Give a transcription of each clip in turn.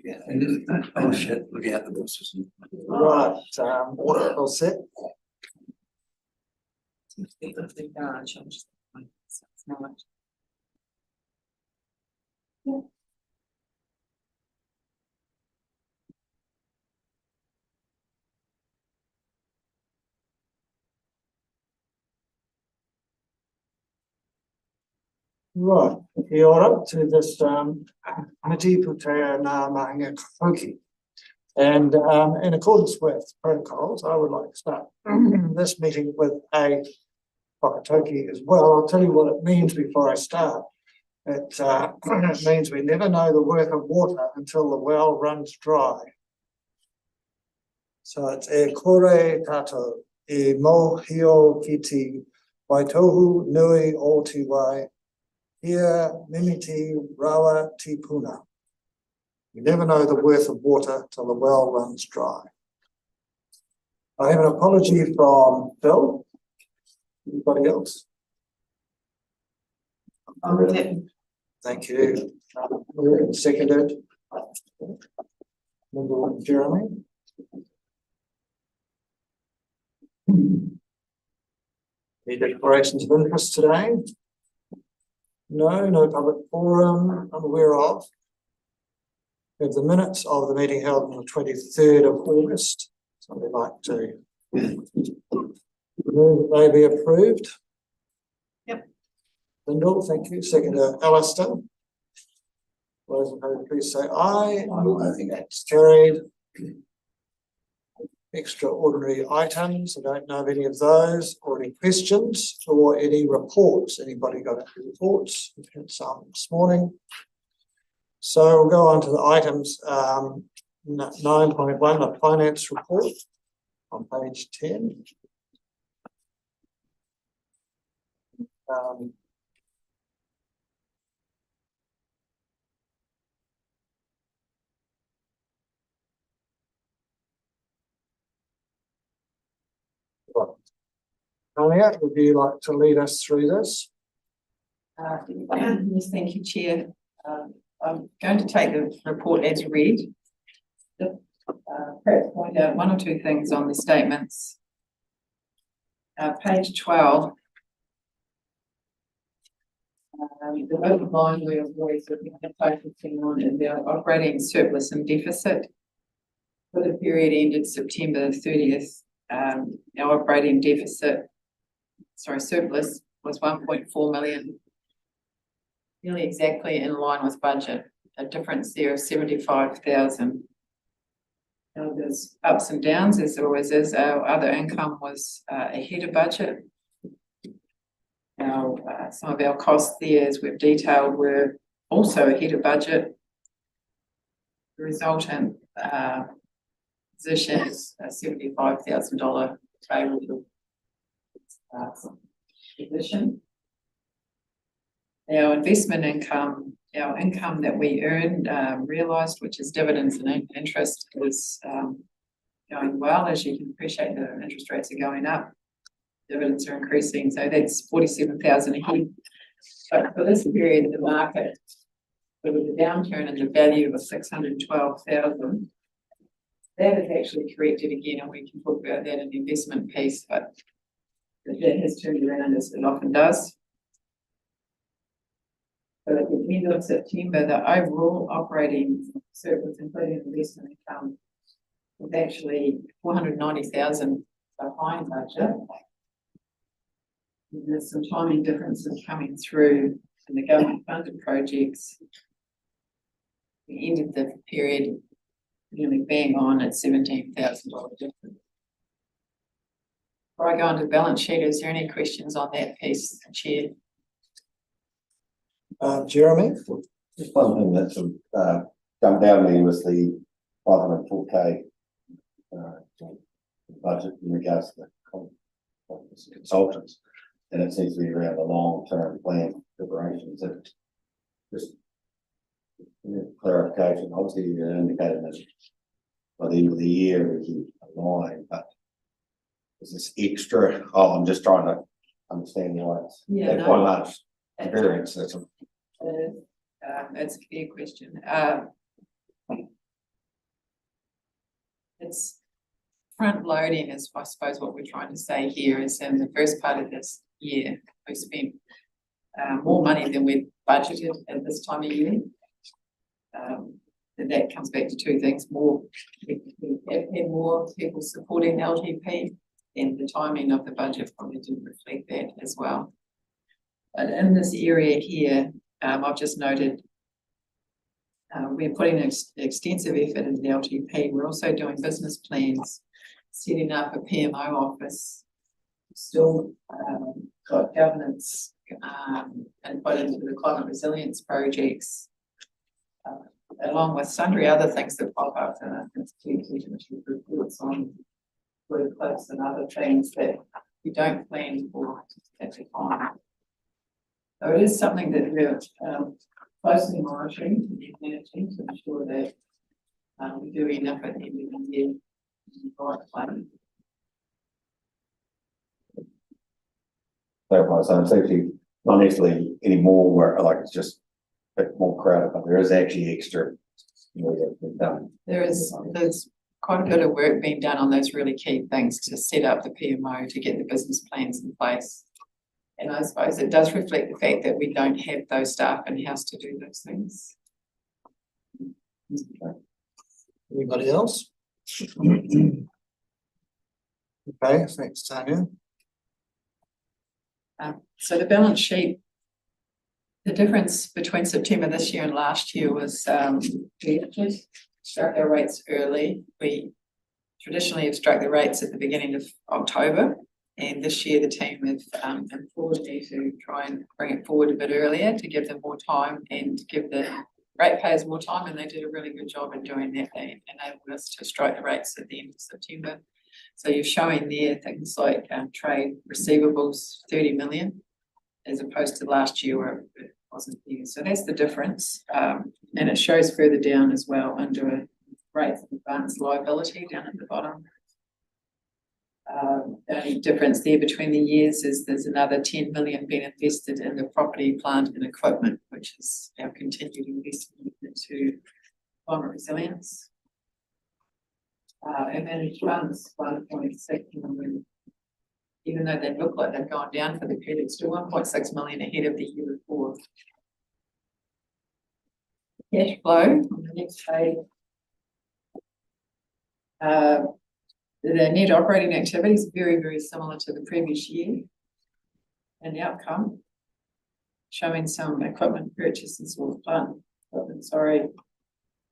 Yeah, and oh shit, looking at the books. Right, all set. Right, kia ora to this committee Putea Ngā Mahinga Hoki. And in accordance with protocols, I would like to start this meeting with a whakatauki as well. I'll tell you what it means before I start. It means we never know the worth of water until the well runs dry. So it's e kore tato, e mohio kiti, waitohu nui o te wai, here mimiti rawa ti puna. You never know the worth of water till the well runs dry. I have an apology from Phil. Anybody else? Thank you. Seconded. Number one, Jeremy. Any declarations of interest today? No public forum I'm aware of. We have the minutes of the meeting held on the 23rd of August. Somebody like to move they be approved? Yep. Lyndall, thank you. Seconder, Alistair. Those in favour, please say aye. I think that's Carried. Extraordinary items. I don't know of any of those, or any questions, or any reports. Anybody got any reports? We've had some this morning. So we'll go on to the items 9.1, the finance report on page 10. Tanya, would you like to lead us through this? Yes, thank you, Chair. I'm going to take the report as read. Perhaps point out one or two things on the statements. Page 12. The bottom line we have always focusing on is our operating surplus and deficit. For the period ended September 30th, our operating surplus was 1.4 million, nearly exactly in line with budget, a difference there of 75,000. Now there's ups and downs, as there always is. Our other income was ahead of budget. Now, some of our costs there, as we've detailed, were also ahead of budget. The resultant position is a $75,000 favorable position. Our investment income, our income that we earned, realised, which is dividends and interest, is going well. As you can appreciate, the interest rates are going up. Dividends are increasing, so that's 47,000 ahead. But for this period, the market, there was a downturn in the value of 612,000. That is actually corrected again, and we can talk about that in the investment piece, but that has turned around as it often does. But at the end of September, the overall operating surplus, including investment income, was actually 490,000 behind budget. And there's some timing differences coming through in the government funded projects. We ended the period nearly bang on at $17,000 difference. Before I go on to the balance sheet, is there any questions on that piece, Chair? Jeremy? Just one thing that's come down there was the 504K budget in regards to the consultants, and it seems to be around the long-term plan preparations. And just clarification, obviously you indicated that by the end of the year we can align, but is this extra? Oh, I'm just trying to understand why it's quite large variance. That's a fair question. it's front loading is, I suppose, what we're trying to say here is in the first part of this year, we spent more money than we budgeted at this time of year. And that comes back to two things: we have had more people supporting LGP, and the timing of the budget probably didn't reflect that as well. But in this area here, I've just noted we're putting extensive effort into the LGP. We're also doing business plans, setting up a PMO office, still got governance and put into the climate resilience projects, along with sundry other things that pop up in our institute reports on workplace and other things that we don't plan for at the time. So it is something that we're closely monitoring and managing to ensure that we do enough at the end of the year in the right plan. Clarify, so it's actually not necessarily any more work, like it's just a bit more crowded, but there is actually extra, that's been done. There's quite a bit of work being done on those really key things to set up the PMO, to get the business plans in place. And I suppose it does reflect the fact that we don't have those staff in-house to do those things. Anybody else? Okay, thanks, Tanya. So the balance sheet, the difference between September this year and last year was we actually struck our rates early. We traditionally have struck the rates at the beginning of October, and this year the team have implored me to try and bring it forward a bit earlier to give them more time and give the ratepayers more time, and they did a really good job in doing that. They enabled us to strike the rates at the end of September. So you're showing there things like trade receivables, 30 million, as opposed to last year where it wasn't there. So that's the difference. And it shows further down as well under rates of advanced liability down at the bottom. The only difference there between the years is there's another 10 million being invested in the property, plant and equipment, which is our continued investment into climate resilience. And managed funds, 1.6 million. Even though they look like they've gone down for the period, it's still 1.6 million ahead of the year before. Cash flow on the next page. The net operating activity is very, very similar to the previous year. And the outcome, showing some equipment purchases or plant equipment,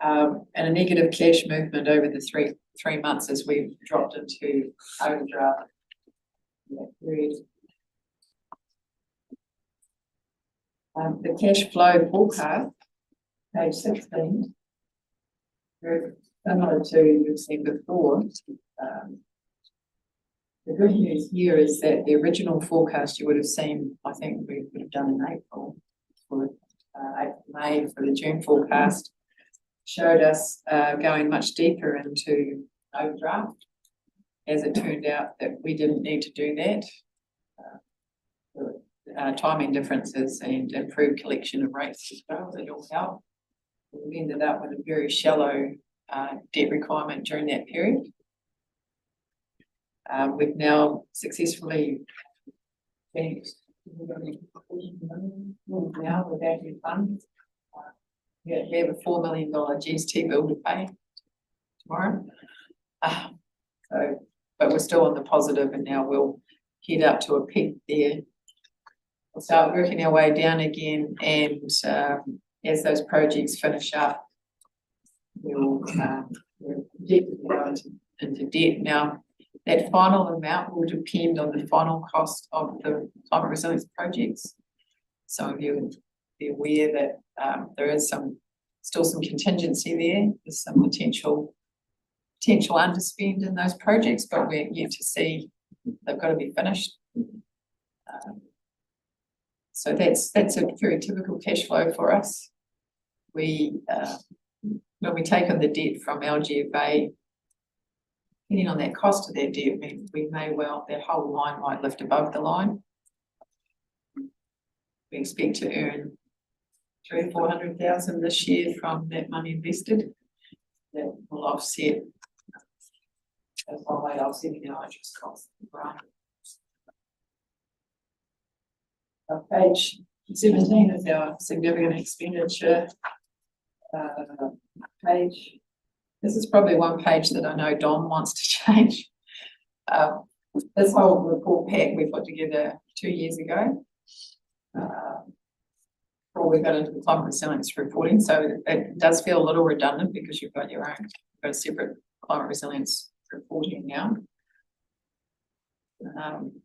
and a negative cash movement over the three months as we've dropped into overdraft. The cash flow forecast, page 16, very similar to you've seen before. The good news here is that the original forecast you would have seen, I think we would have done in April, for May for the June forecast, showed us going much deeper into overdraft. As it turned out that we didn't need to do that. Timing differences and improved collection of rates as well, that all helped. We ended up with a very shallow debt requirement during that period. We've now successfully finished now with our new funds. We have a $4 million GST bill to pay tomorrow. But we're still on the positive, and now we'll head up to a peak there. We'll start working our way down again, and as those projects finish up, we'll project to go into debt. Now, that final amount will depend on the final cost of the climate resilience projects. Some of you will be aware that there is still some contingency there. There's some potential underspend in those projects, but we're yet to see. They've got to be finished. So that's a very typical cash flow for us. When we take on the debt from LGFA, depending on that cost of that debt, we may well, that whole line might lift above the line. We expect to earn 300,000 or 400,000 this year from that money invested. That will offset That's why I'll see the interest costs. Page 17 is our significant expenditure page. This is probably one page that I know Don wants to change. This whole report pack we put together 2 years ago. Before we got into the climate resilience reporting, so it does feel a little redundant because you've got your own, you've got a separate climate resilience reporting now.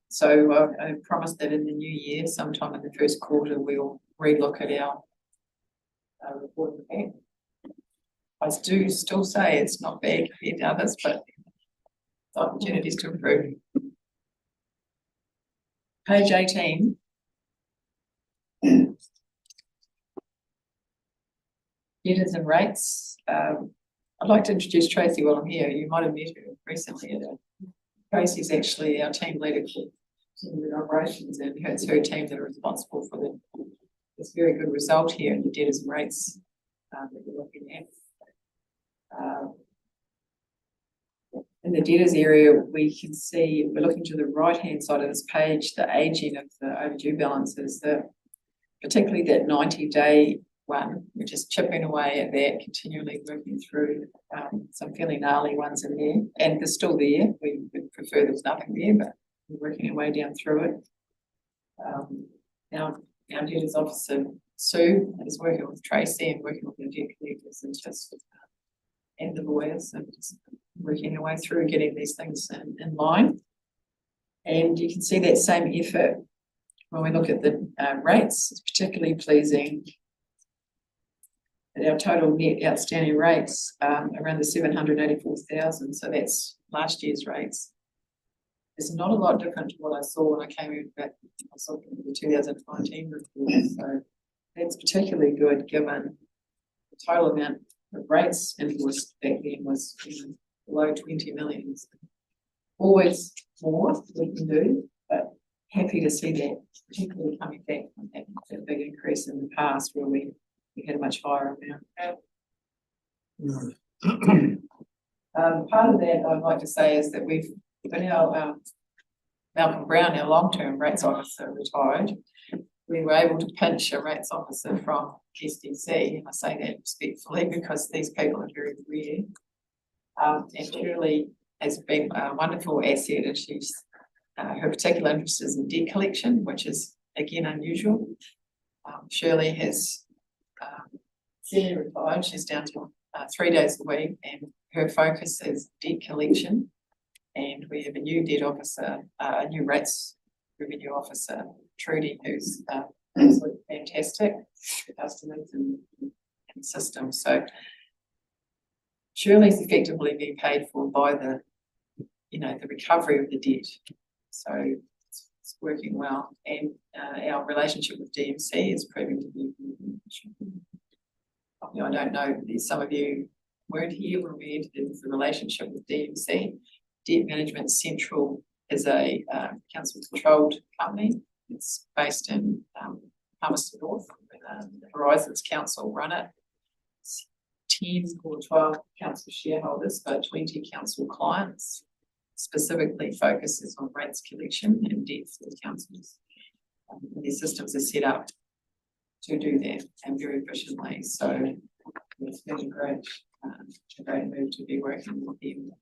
So I promised that in the new year, sometime in the first quarter, we'll relook at our reporting pack. I do still say it's not bad compared to others, but the opportunities to improve. Page 18. Debtors and rates. I'd like to introduce Tracy while I'm here. You might have met her recently. Tracy's actually our team leader for operations, and it's her team that are responsible for this very good result here in the debtors and rates that we're looking at. In the debtors area, we can see, if we're looking to the right-hand side of this page, the aging of the overdue balances, particularly that 90-day one, we're just chipping away at that, continually working through some fairly gnarly ones in there, and they're still there. We would prefer there was nothing there, but we're working our way down through it. Our debtors officer, Sue, is working with Tracy and working with the debt collectors and the lawyers, and just working our way through getting these things in line. And you can see that same effort when we look at the rates. It's particularly pleasing that our total net outstanding rates around the 784,000. So that's last year's rates. It's not a lot different to what I saw when I came in back. I saw the 2019 report. So that's particularly good given the total amount of rates invoiced back then was below 20 million. Always more we can do, but happy to see that, particularly coming back from that big increase in the past where we had a much higher amount. Part of that I'd like to say is that when our Malcolm Brown, our long-term rates officer, retired, we were able to pinch a rates officer from SDC. I say that respectfully because these people are very rare. And Shirley has been a wonderful asset, and her particular interest is in debt collection, which is again unusual. Shirley has semi-retired. She's down to 3 days a week, and her focus is debt collection. And we have a new debt officer, a new rates revenue officer, Trudy, who's absolutely fantastic for customers and systems. So Shirley's effectively being paid for by the recovery of the debt. So it's working well, and our relationship with DMC is proving to be. I don't know, some of you weren't here when we entered into the relationship with DMC. Debt Management Central is a council-controlled company. It's based in Palmerston North. The Horizons Council run it. It's 10 or 12 council shareholders, but 20 council clients. Specifically focuses on rates collection and debt for the councils. These systems are set up to do that and very efficiently. So it's been a great move to be working with them.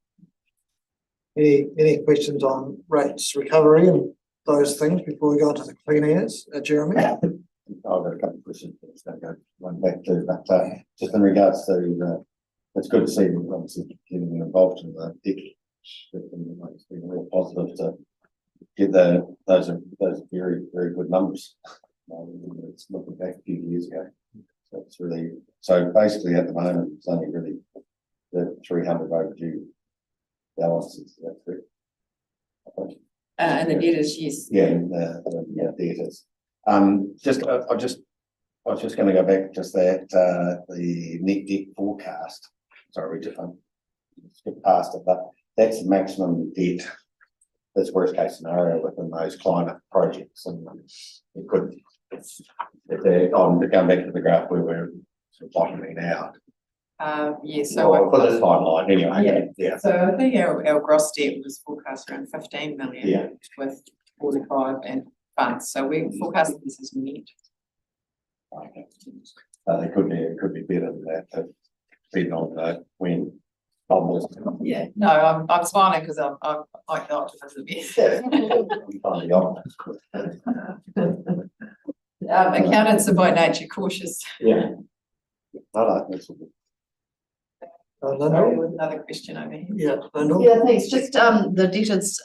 Any questions on rates recovery and those things before we go to the clean airs, Jeremy? I've got a couple of questions that go one back to, but just in regards to it's good to see them obviously getting involved in the debt. It's been real positive to get those very, very good numbers. It's looking back a few years ago. So it's really, so basically at the moment it's only really the 300 overdue balances. That's correct. And the debtors, yes. Yeah, the debtors. I was just going to go back just that the net debt forecast. Sorry, we just skip past it, but that's the maximum debt. That's worst case scenario within those climate projects, and it could. If they're going back to the graph where we're sort of bottoming out, Yeah, so. Well, for this timeline, anyway, yeah, So I think our gross debt was forecast around 15 million. Yeah. With 45 and funds, so we forecast this as net. okay. It could be better than that, but depending on, when. Yeah, no, I'm smiling because I like the optimism. Yes. I'm finally on that. Accountants are by nature cautious. Yeah. No, that's all good. Sorry, with another question over here. Yeah, Lyndall? Yeah, thanks. Just the debtors,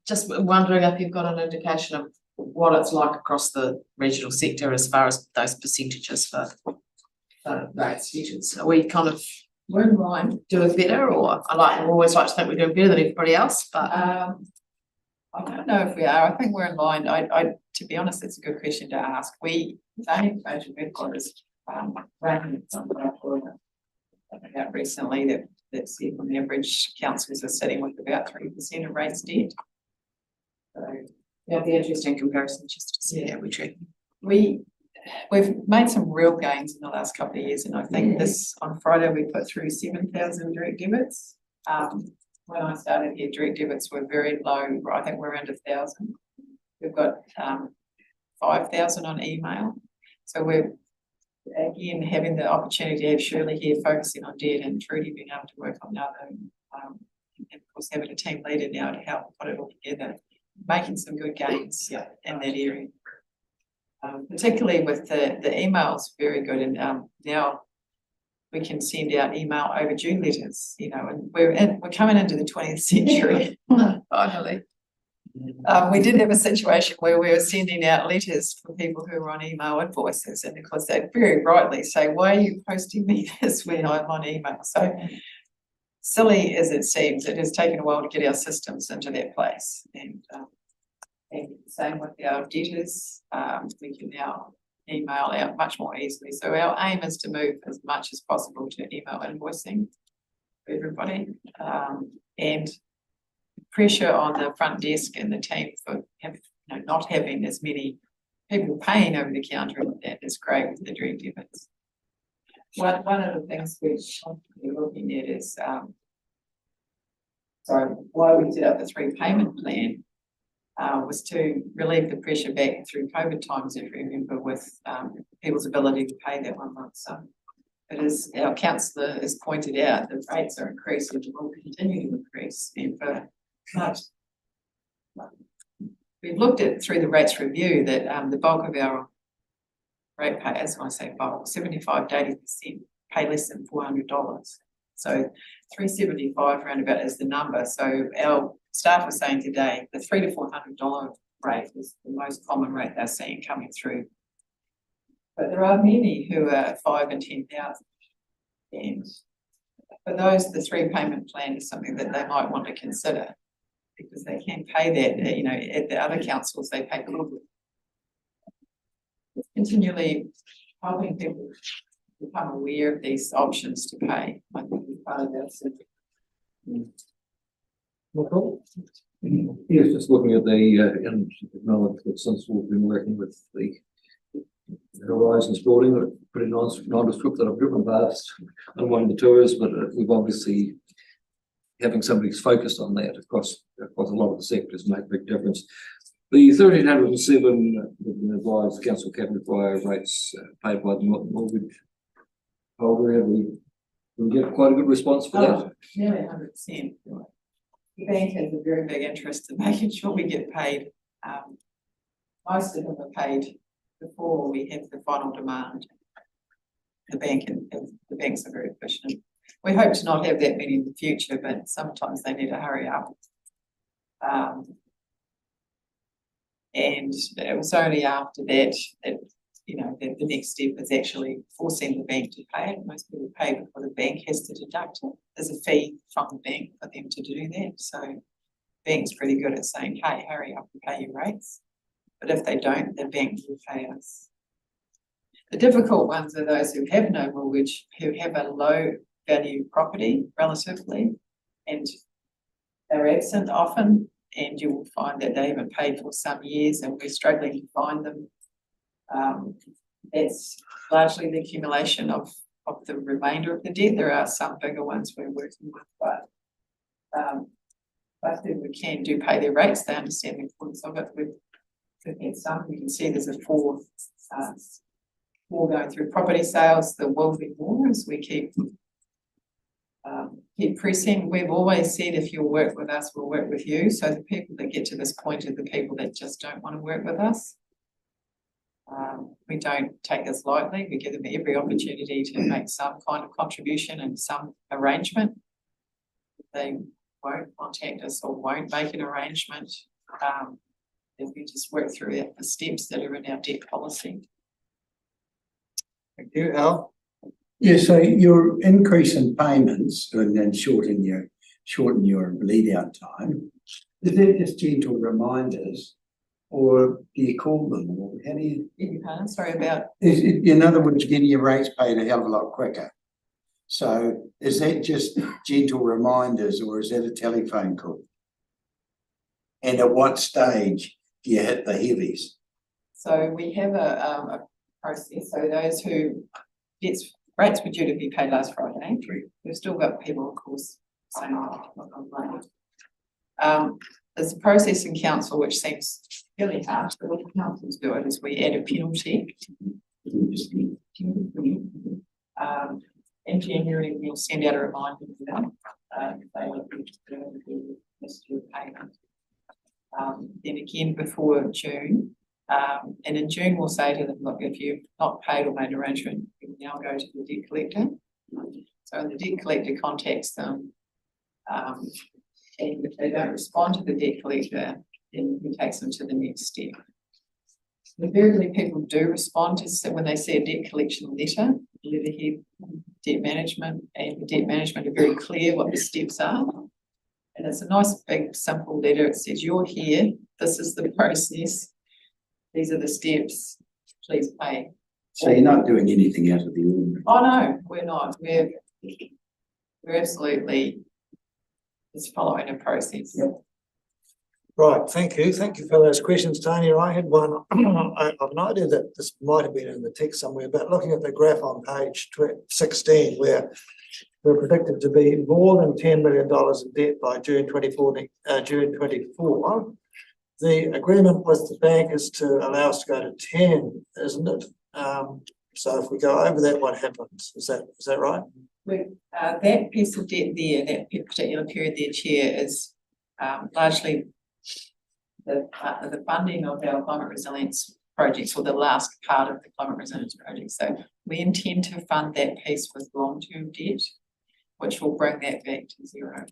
just wondering if you've got an indication of what it's like across the regional sector as far as those percentages for rates, debtors. Are we kind of We're in line. doing better, or I always like to think we're doing better than everybody else, but I don't know if we are. I think we're in line. To be honest, it's a good question to ask. The only information we've got is ranking out recently that said on average councils are sitting with about 3% of rates debt. So yeah, it'd be interesting comparison just to see how we treat. we've made some real gains in the last couple of years, and I think on Friday we put through 7,000 direct debits. When I started here, direct debits were very low. I think we're under 1,000. We've got 5,000 on email. So we're again having the opportunity to have Shirley here focusing on debt, and Trudy being able to work on the other, and of course having a team leader now to help put it all together, making some good gains in that area. Particularly with the emails, very good, and now we can send out email overdue letters, and we're coming into the 20th century finally. We did have a situation where we were sending out letters for people who were on email invoices, and of course they very rightly say, "Why are you posting me this when I'm on email?" So silly as it seems, it has taken a while to get our systems into that place, and same with our debtors. We can now email out much more easily. So our aim is to move as much as possible to email invoicing for everybody, and pressure on the front desk and the team for not having as many people paying over the counter, and that is great with the direct debits. One of the things which we're looking at is why we set up the 3 payment plan was to relieve the pressure back through COVID times, if you remember, with people's ability to pay that 1 month. So it is, our councillor has pointed out, the rates are increasing and will continue to increase, and but we've looked at through the rates review that the bulk of our rate payers, when I say bulk, 75 to 80% pay less than $400. So 375 roundabout is the number. So our staff were saying today the $300 to $400 rate is the most common rate they're seeing coming through. But there are many who are 5,000 and 10,000, and for those, the 3 payment plan is something that they might want to consider, because they can pay that. At the other councils they pay quarterly. It's continually helping people become aware of these options to pay. I think is part of that. Yes, just looking at the, and acknowledge that since we've been working with the Horizons building, pretty nondescript that I've driven past on one of the tours, but we've obviously having somebody who's focused on that across a lot of the sectors make a big difference. The 1,307 advised council cabinet via rates paid by the mortgage holder, have we get quite a good response for that? Nearly 100%. The bank has a very big interest in making sure we get paid. Most of them are paid before we have the final demand. The banks are very efficient. We hope to not have that many in the future, but sometimes they need to hurry up. And it was only after that that the next step is actually forcing the bank to pay it. Most people pay before the bank has to deduct it. There's a fee from the bank for them to do that. So the bank's pretty good at saying, "Hey, hurry up and pay your rates." But if they don't, the bank will pay us. The difficult ones are those who have no mortgage, who have a low value property relatively, and they're absent often, and you will find that they haven't paid for some years and we're struggling to find them. It's largely the accumulation of of the remainder of the debt. There are some bigger ones we're working with, but I think we can pay their rates. They understand the importance of it. We've had some. You can see there's a four going through property sales. There will be more as we keep pressing. We've always said if you'll work with us, we'll work with you. So the people that get to this point are the people that just don't want to work with us. We don't take this lightly. We give them every opportunity to make some kind of contribution and some arrangement. They won't contact us or won't make an arrangement. If we just work through the steps that are in our debt policy. Thank you, Al. Yeah, so your increase in payments and then shorten your lead out time, is that just gentle reminders? Or do you call them, or how do you? Sorry about. In other words, getting your rates paid a hell of a lot quicker. So is that just gentle reminders, or is that a telephone call? And at what stage do you hit the heavies? So we have a process. So those who rates were due to be paid last Friday. We've still got people, of course, saying, there's a process in council which seems really harsh, but what the councils do it is we add a penalty. In January, we'll send out a reminder to them. They will miss your payment. Then again before June. And in June, we'll say to them, look, if you've not paid or made arrangement, you can now go to the debt collector. So the debt collector contacts them. And if they don't respond to the debt collector, then he takes them to the next step. Invariably, people do respond to when they see a debt collection letter, letterhead, debt management, and the debt management are very clear what the steps are. And it's a nice, big, simple letter. It says, you're here, this is the process, these are the steps, please pay. So you're not doing anything out of the ordinary? Oh, no, we're not. We're absolutely just following a process. Yep. Right, thank you. Thank you for those questions, Tony. I had one, I've an idea that this might have been in the text somewhere, but looking at the graph on page 16, where we're predicted to be more than $10 million in debt by June 24. The agreement with the bank is to allow us to go to 10, isn't it? So if we go over that, what happens? Is that right? That piece of debt there, that particular period there, Chair, is largely the funding of our climate resilience projects, or the last part of the climate resilience project. So we intend to fund that piece with long-term debt, which will bring that back to zero.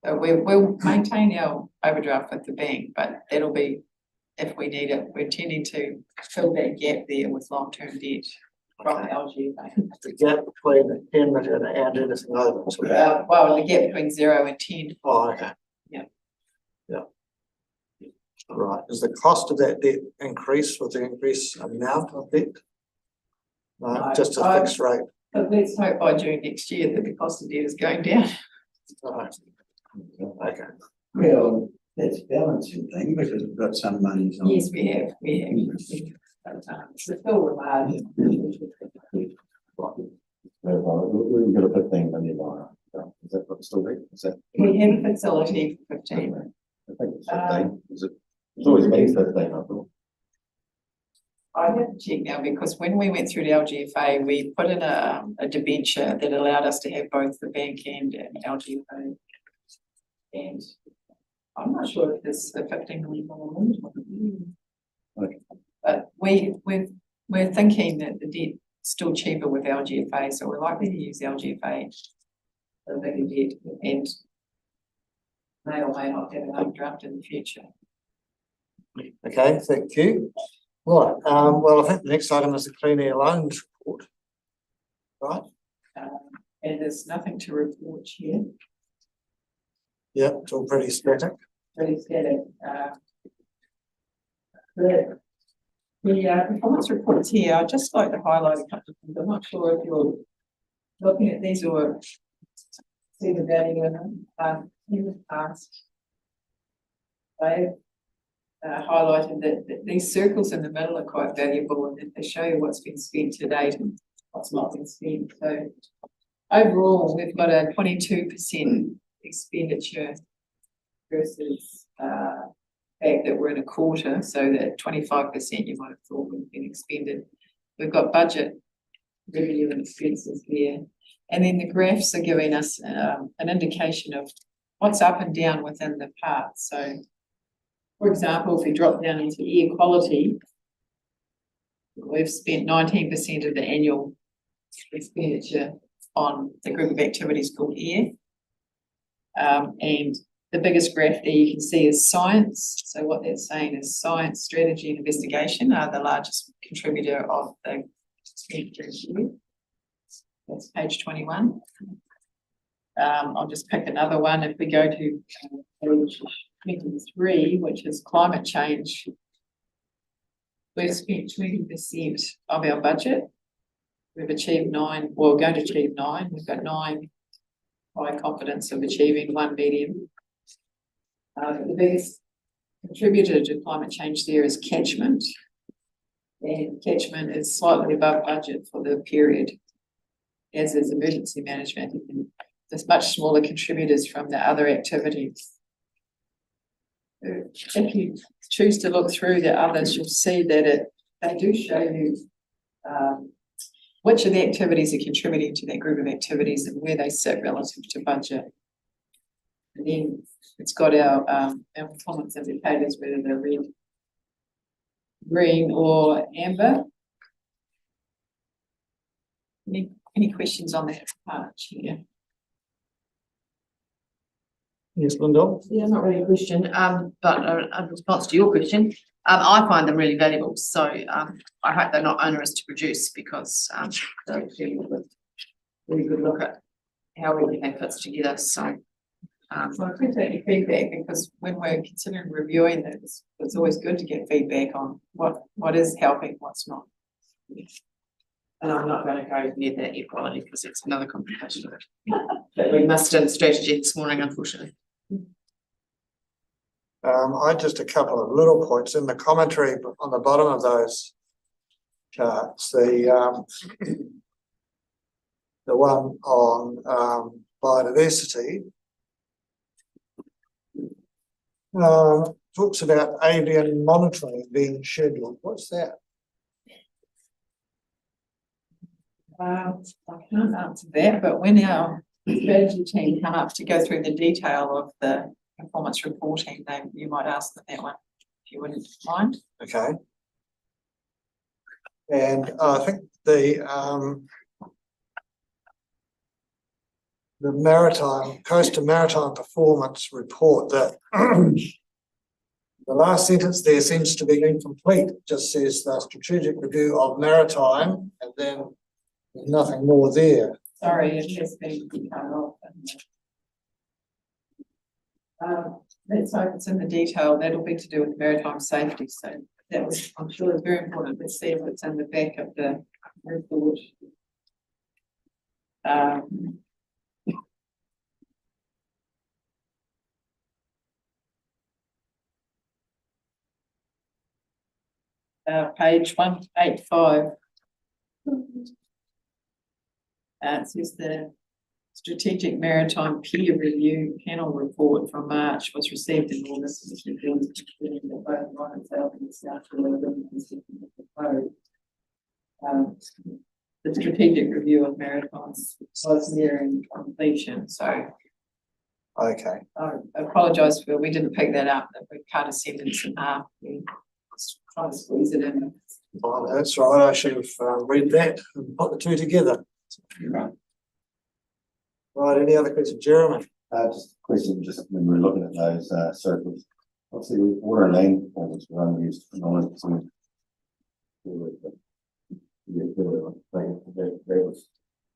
So we'll maintain our overdraft with the bank, but that'll be if we need it. We're intending to fill that gap there with long-term debt from LGFA. The gap between the 10 million and anything over. Well, the gap between 0 and 10. Oh, okay. Yeah. Yeah. Right. Does the cost of that debt increase with the increased amount of debt? No, just a fixed rate. But let's hope by June next year that the cost of debt is going down. Right. Okay. Well, that's a balancing thing because we've got some money. Yes, we have. But, it's still large. We've got a 15 million line. Is that what's still there? Is that? We have a facility for 15. I think it's 15. Is it? It's always been 15, I thought. I have to check now because when we went through the LGFA, we put in a debenture that allowed us to have both the bank and LGFA. And I'm not sure if there's a 15 million limit. Okay. But we're thinking that the debt's still cheaper with LGFA, so we're likely to use LGFA for the bigger debt and may or may not have an overdraft in the future. Okay, thank you. Right. Well, I think the next item is the clean air loans report. Right. And there's nothing to report here. Yeah, it's all pretty static. Pretty static. The performance reports here, I'd just like to highlight a couple of things. I'm not sure if you're looking at these or see the value in them. In the past, I've highlighted that these circles in the middle are quite valuable and they show you what's been spent to date. what's not been spent, so. Overall, we've got a 22% expenditure versus, fact that we're in a quarter, so that 25% you might have thought would have been expended. We've got budget, revenue and expenses there. And then the graphs are giving us an indication of what's up and down within the parts. So, for example, if we drop down into air quality, we've spent 19% of the annual expenditure on the group of activities called air. And the biggest graph there you can see is science. So what that's saying is science, strategy and investigation are the largest contributor of the expenditure this year. That's page 21. I'll just pick another one. If we go to page 23, which is climate change, we've spent 20% of our budget. We've achieved 9, well, we're going to achieve 9. We've got 9 high confidence of achieving 1 medium. The biggest contributor to climate change there is catchment. And catchment is slightly above budget for the period, as is emergency management. There's much smaller contributors from the other activities. If you choose to look through the others, you'll see that they do show you which of the activities are contributing to that group of activities and where they sit relative to budget. And then it's got our performance indicators, whether they're red, green or amber. Any questions on that part here? Yes, Lyndall? Yeah, not really a question, but a response to your question. I find them really valuable, so I hope they're not onerous to produce because they'll give you a really good look at how everything fits together. So So I appreciate your feedback, because when we're considering reviewing this, it's always good to get feedback on what is helping, what's not. and I'm not going to go near that equality because it's another complication that we missed in strategy this morning, unfortunately. I just a couple of little points in the commentary on the bottom of those charts. The one on biodiversity talks about avian monitoring being scheduled. What's that? I can't answer that, but when our strategy team come up to go through the detail of the performance reporting, then you might ask them that one, if you wouldn't mind. Okay. And I think the coastal maritime performance report, that the last sentence there seems to be incomplete. It just says the strategic review of maritime, and then there's nothing more there. Sorry, it has been cut off. Let's hope it's in the detail. That'll be to do with maritime safety. So that was, I'm sure, is very important. Let's see if it's in the back of the report. Page 185. It says the Strategic Maritime Peer Review Panel Report from March was received in August. The strategic review of maritime was nearing completion, so Okay. I apologise for we didn't pick that up, that we cut a sentence in half. We try to squeeze it in. Oh, that's right. I should have read that and put the two together. Right. Any other questions, Jeremy? Just a question, just when we're looking at those circles, obviously water and land performance were unused for 9%. That was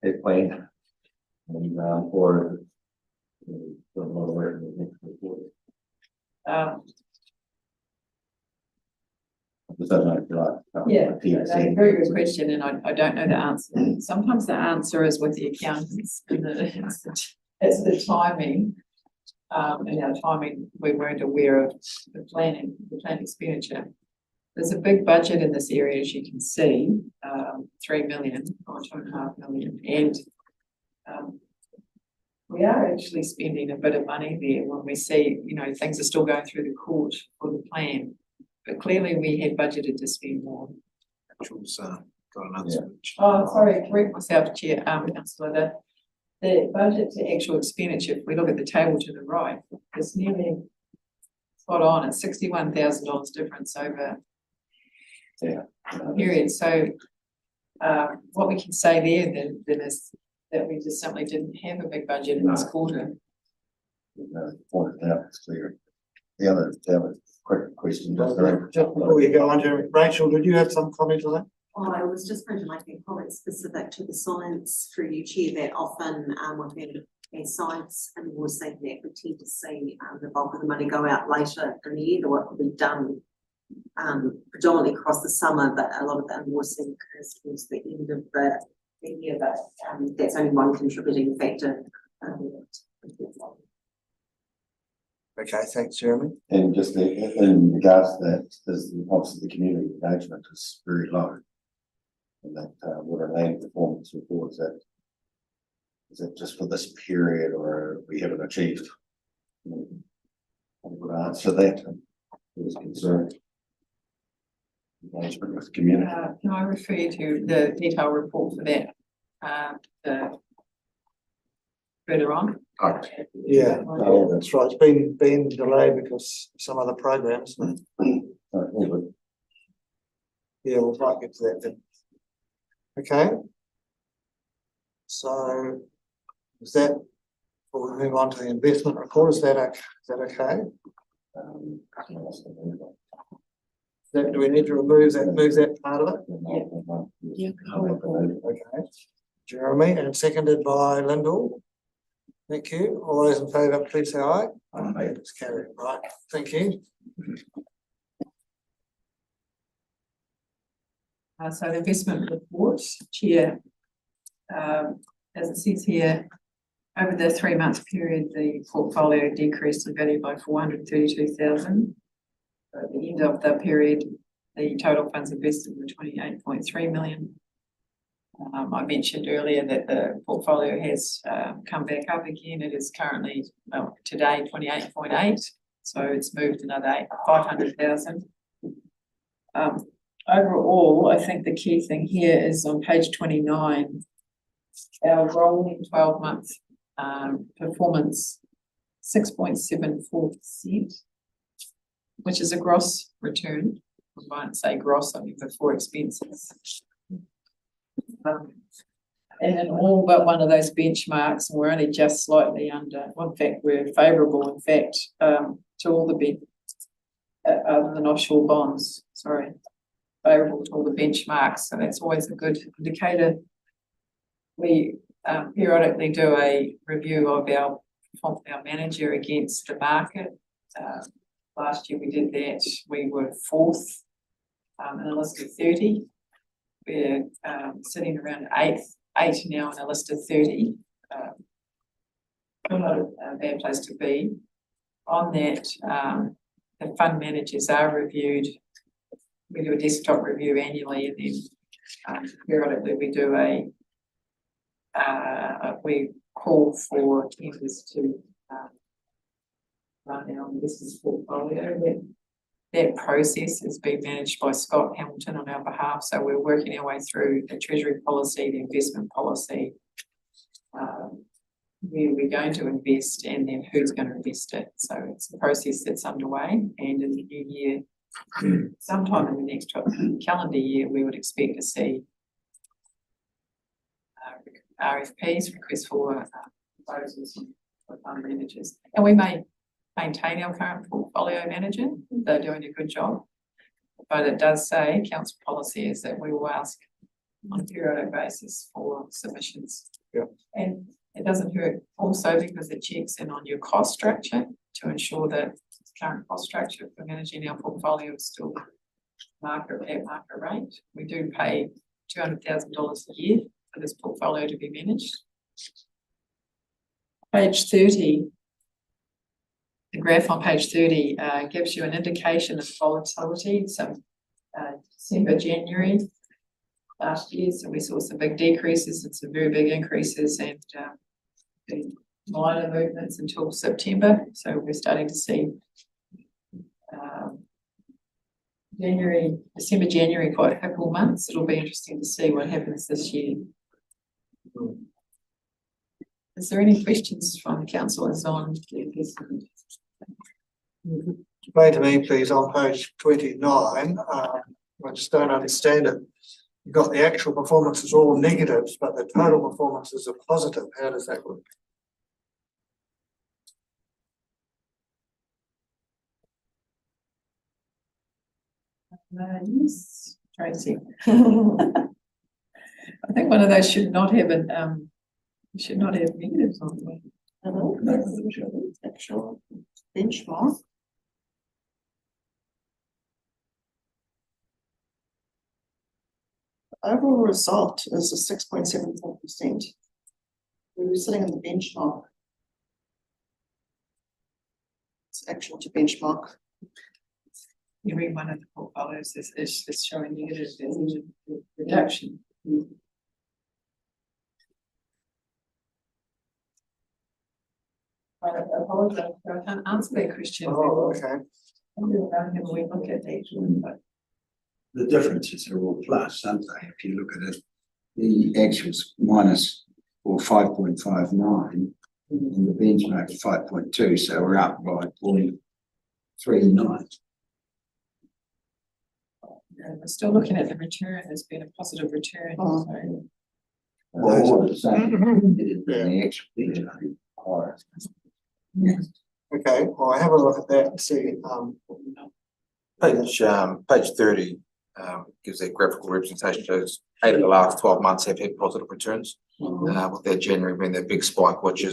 a plan. And or a lot of work in the next report. Just don't know if you're right. Yeah, that's a very good question, and I don't know the answer. Sometimes the answer is with the accountants, and it's the timing. And our timing, we weren't aware of the planned expenditure. There's a big budget in this area, as you can see, 3 million or 2.5 million, and we are actually spending a bit of money there when we see, things are still going through the court for the plan. But clearly we had budgeted to spend more. Rachel's, got another switch. Oh, sorry, correct myself, Chair, Councillor, the budget to actual expenditure, if we look at the table to the right, is nearly spot on, it's $61,000 difference over period, so what we can say there then is that we just simply didn't have a big budget in this quarter. Pointed out, it's clear. The other quick question, just around. Just before you go on, Jeremy, Rachel, did you have some comment on that? Oh, I was just going to make a comment specific to the science through you, Chair, that often we've had science and we'll say that we tend to see the bulk of the money go out later in the year. The work will be done predominantly across the summer, but a lot of the invoicing occurs towards the end of the year, but that's only one contributing factor. Okay, thanks, Jeremy. And just in regards to that, is obviously the community engagement is very low. And that water and land performance report, is that just for this period or we haven't achieved? I would answer that. It was concerned. Engagement with the community. Can I refer you to the detailed report for that? Further on. Yeah, that's right. It's been delayed because some other programs. Yeah, we'll try to get to that then. Okay. So is that, we'll move on to the investment report. Is that okay? Do we need to move that part of it? Yeah. Okay. Jeremy, and seconded by Lyndall. Thank you. All those in favour, please say aye. Aye. It's carried. Right. Thank you. So the investment report, Chair, as it says here, over the 3 month period, the portfolio decreased in value by 432,000. At the end of the period, the total funds invested were 28.3 million. I mentioned earlier that the portfolio has come back up again. It is currently today 28.8, so it's moved another 500,000. Overall, I think the key thing here is on page 29, our rolling 12-month performance 6.74%, which is a gross return. I might say gross, I mean before expenses. And in all but one of those benchmarks, we're only just slightly under. Well, in fact, we're favourable, in fact, to all the other than offshore bonds. Sorry, favourable to all the benchmarks. So that's always a good indicator. We periodically do a review of our manager against the market. Last year we did that. We were 4th in a list of 30. We're sitting around 8th now in a list of 30. Not a bad place to be. On that, the fund managers are reviewed. We do a desktop review annually, and then periodically we do we call for tenders to run our business portfolio. That process is being managed by Scott Hamilton on our behalf. So we're working our way through the treasury policy, the investment policy, where we're going to invest and then who's going to invest it. So it's a process that's underway, and in the new year, sometime in the next calendar year, we would expect to see RFPs, requests for proposals for fund managers. And we may maintain our current portfolio manager. They're doing a good job. But it does say, council policy is that we will ask on a periodic basis for submissions. Yeah. And it doesn't hurt also because it checks in on your cost structure to ensure that current cost structure for managing our portfolio is still at market rate. We do pay $200,000 a year for this portfolio to be managed. Page 30. The graph on page 30 gives you an indication of volatility. So December, January last year, so we saw some big decreases and some very big increases and the minor movements until September, so we're starting to see December, January, quite couple months. It'll be interesting to see what happens this year. Is there any questions from the councillors on this? Explain to me, please, on page 29, I just don't understand it. You've got the actual performances all negatives, but the total performances are positive. How does that work? Yes, Tracy. I think one of those should not have negatives on it. Actual benchmark. Overall result is a 6.74%. We were sitting in the benchmark. It's actual to benchmark. Every one of the portfolios is showing negative, there's a reduction. I apologize, I can't answer that question. Oh, okay. We look at that one, but The differences are all plus, aren't they? If you look at it, the actuals minus or 5.59 and the benchmark is 5.2, so we're up by 0.39. we're still looking at the return, there's been a positive return. Oh. So Well, all the same, Mhm. the actual benchmark higher. Okay, well, I have a look at that and see, Page 30, gives a graphical representation, shows 8 of the last 12 months have had positive returns. With that January being that big spike, which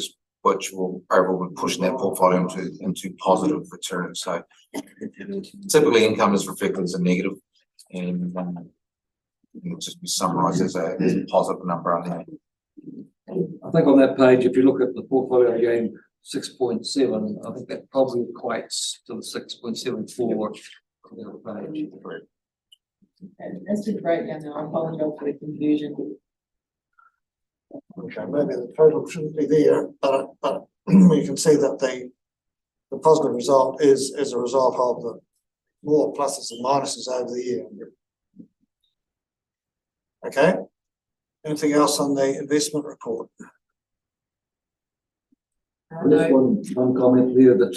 will overall be pushing that portfolio into positive returns. So typically income is reflected as a negative and it'll just be summarized as a positive number on there. I think on that page, if you look at the portfolio gain 6.7, I think that probably equates to the 6.74 on the other page. that's the breakdown now, I apologize for the confusion. okay, maybe the total shouldn't be there, but you can see that the positive result is as a result of the more pluses and minuses over the year. Okay, anything else on the investment report? Just one comment there that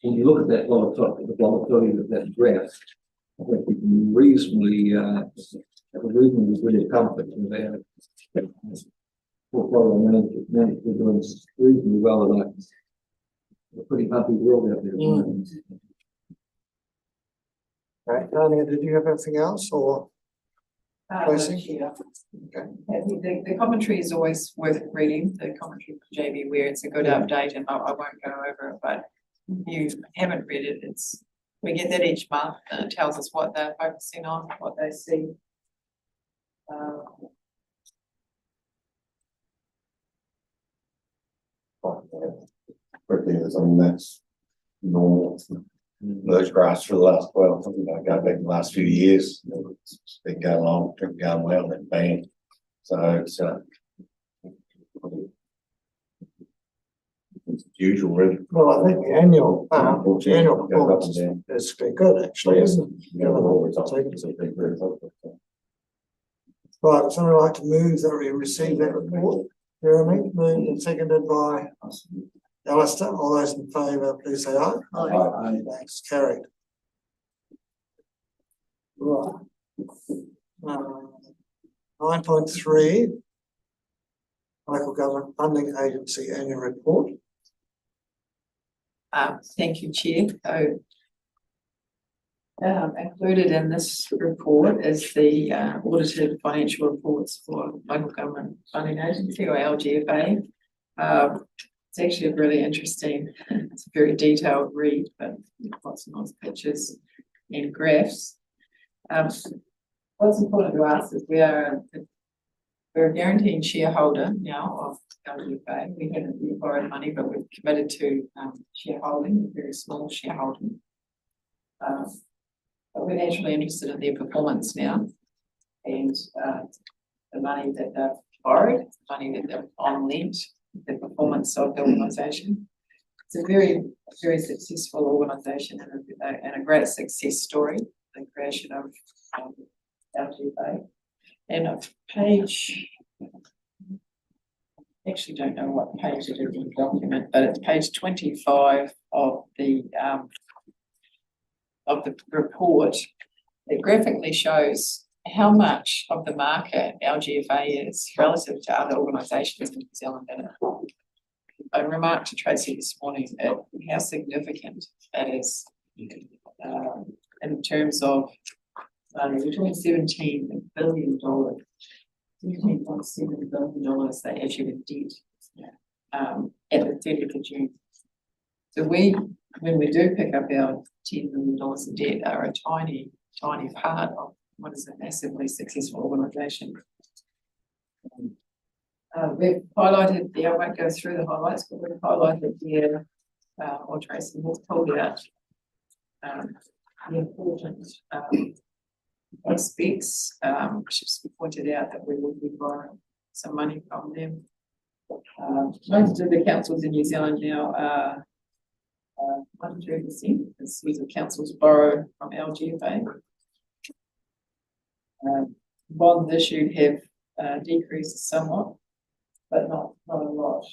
when you look at that volatility of that graph, I think we can reasonably have a reasonable degree of comfort with our portfolio management doing reasonably well in a pretty happy world out there. Right, Tanya, did you have anything else or? Tracy? Yeah. Okay. The commentary is always worth reading, the commentary from JB Ware, it's a good update and I won't go over it, but if you haven't read it, we get that each month and it tells us what they're focusing on, what they see. Quickly, that's normal. Those graphs for the last, well, I think I go back the last few years, it's been going along, been going well, then bang. So it's usual, really. Well, I think the annual Unfortunately, annual it goes up performance and down. is been good, actually, isn't it? You know, always up, it's been very helpful. Right, would somebody like to move that we receive that report? Jeremy, moved and seconded by Alistair. All those in favour, please say aye. Aye. Thanks, carried. Right. 9.3. Local Government Funding Agency Annual Report. Thank you, Chair. So included in this report is the audited financial reports for Local Government Funding Agency or LGFA. It's actually a really interesting, it's a very detailed read, but lots of nice pictures and graphs. What's important to us is we're a guaranteeing shareholder now of LGFA. We haven't borrowed money, but we've committed to shareholding, very small shareholding. But we're naturally interested in their performance now and the money that they've borrowed, the money that they've on lent, the performance of the organisation. It's a very, very successful organisation and a great success story, the creation of LGFA. And of page, actually don't know what page it is in the document, but it's page 25 of the report. It graphically shows how much of the market LGFA is relative to other organisations in New Zealand. And I remarked to Tracy this morning at how significant that is in terms of we're talking $17 billion, $17.7 billion they issue in debt at the 30th of June. So when we do pick up our $10 million in debt, are a tiny part of what is a massively successful organisation. We've highlighted there, I won't go through the highlights, but we've highlighted there, or Tracy has pulled out the important aspects. She's pointed out that we will be borrowing some money from them. Most of the councils in New Zealand now are 100%, as the councils borrow from LGFA. Bonds issued have decreased somewhat, but not a lot.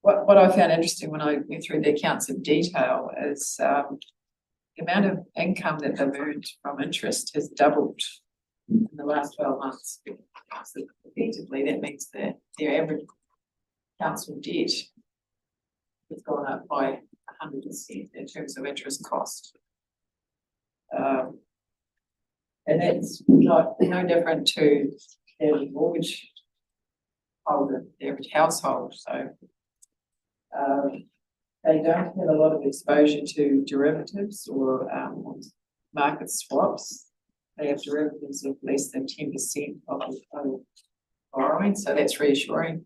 What I found interesting when I went through the accounts in detail is the amount of income that they've earned from interest has doubled in the last 12 months. So effectively, that means that their average council debt has gone up by 100% in terms of interest cost. And that's no different to their mortgage holder, their average household. So they don't have a lot of exposure to derivatives or market swaps. They have derivatives of less than 10% of the total borrowing, so that's reassuring.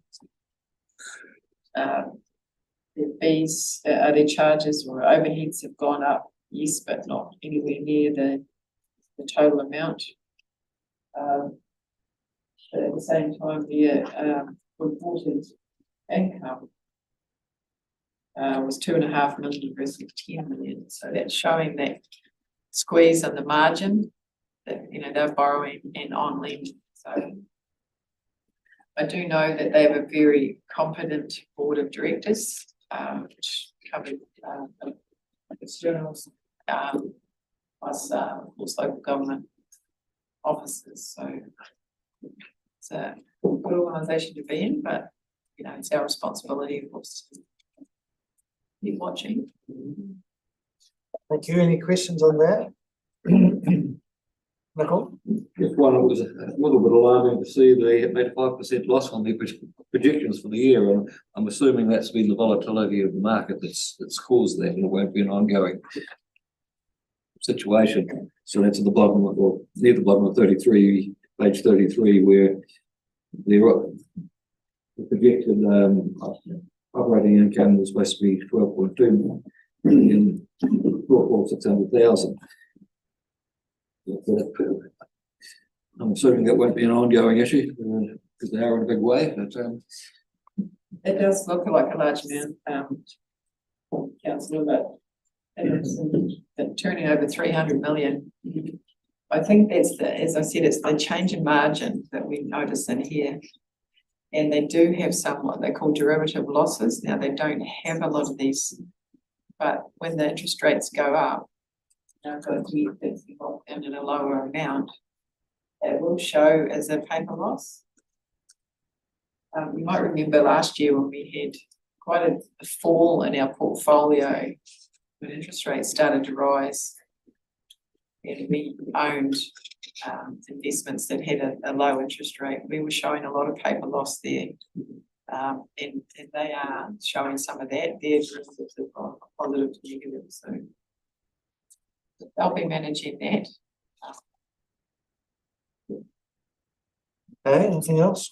Their fees, their charges or overheads have gone up, yes, but not anywhere near the total amount. But at the same time, their reported income was 2.5 million versus 10 million. So that's showing that squeeze on the margin that they're borrowing and on lend. So I do know that they have a very competent board of directors, which covered externals, plus local government officers. So it's a good organisation to be in, but it's our responsibility, of course, to be watching. Thank you. Any questions on that? Nicole? Just one, it was a little bit alarming to see they had made a 5% loss on their projections for the year, and I'm assuming that's been the volatility of the market that's caused that, and it won't be an ongoing situation. So that's at the bottom of, or near the bottom of 33, page 33, where the projected operating income was supposed to be 12.2 million, 600,000. I'm assuming that won't be an ongoing issue because they are in a big way. But, it does look like a large amount, councillor, but it's turning over 300 million. I think that's as I said, it's the change in margin that we notice in here. And they do have some what they call derivative losses. Now they don't have a lot of these, but when the interest rates go up, for you that's involved in a lower amount, it will show as a paper loss. You might remember last year when we had quite a fall in our portfolio when interest rates started to rise, and we owned investments that had a low interest rate. We were showing a lot of paper loss there, and they are showing some of that. Their derivatives have gone positive to negative, so they'll be managing that. Okay, anything else?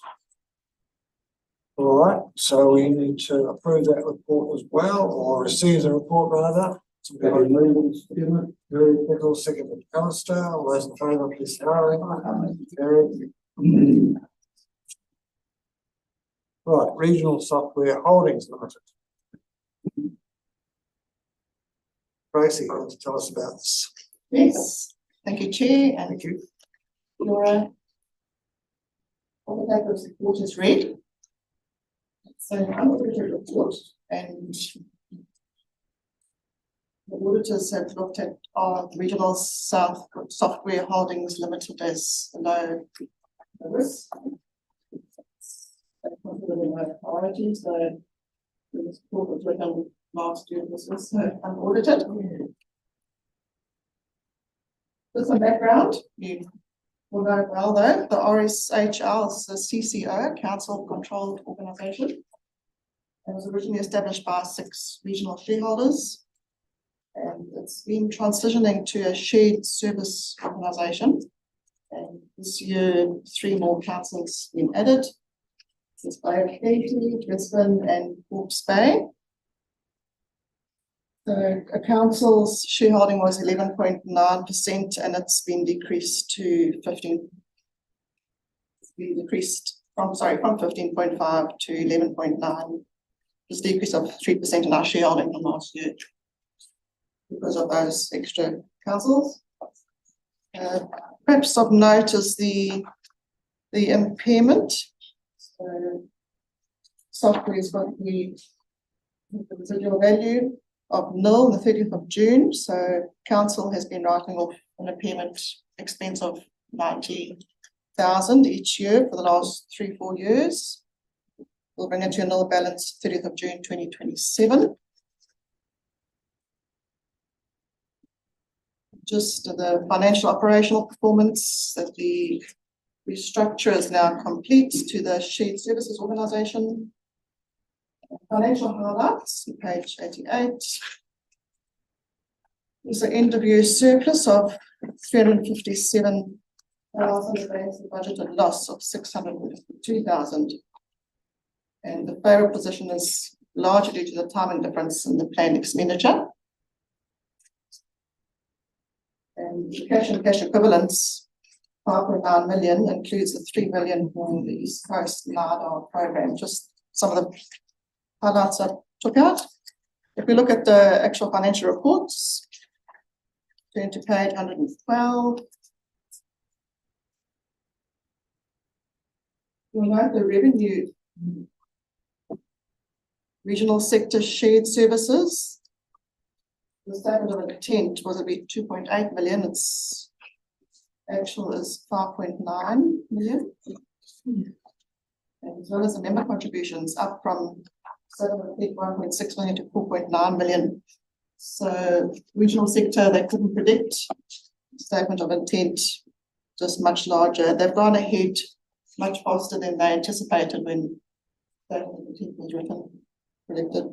All right, so we need to approve that report as well, or receive the report rather. Very little, second, Alistair, all those in favour, please say aye. Carried. Right, Regional Software Holdings Limited. Tracy, you want to tell us about this? Yes, thank you, Chair, and Thank you. Laura. All the papers report is read. So the unaudited report and the auditors have looked at our Regional South Software Holdings Limited as low risk. Priority, so this report was written last year, was also unaudited. With some background, you will know well though, the RSHL is the CCO, Council Controlled Organisation. It was originally established by 6 regional shareholders. And it's been transitioning to a shared service organisation. And this year, 3 more councils been added. It's Bay of Plenty, Brisbane and Hawke's Bay. So a council's shareholding was 11.9% and it's been decreased to 15. It's been decreased from 15.5 to 11.9. This decrease of 3% in our shareholding from last year because of those extra councils. Perhaps of note is the impairment. So software has got the residual value of nil on the 30th of June. So council has been writing off an impairment expense of 90,000 each year for the last 3-4 years. We'll bring it to a nil balance 30th of June 2027. Just the financial operational performance that the restructure is now complete to the shared services organisation. Financial highlights, page 88. There's an end of year surplus of 357,000 against the budgeted loss of 652,000. And the favourable position is largely due to the timing difference in the planned expenditure. And the cash and cash equivalents, 5.9 million, includes the 3 million for the East Coast LADAR program. Just some of the highlights I took out. If we look at the actual financial reports, turn to page 112. You'll note the revenue. Regional sector shared services. The statement of intent was to be 2.8 million. Its actual is 5.9 million. And as well as the member contributions up from 1.6 million to 4.9 million. So regional sector, they couldn't predict. Statement of intent just much larger. They've gone ahead much faster than they anticipated when statement of intent was written, predicted.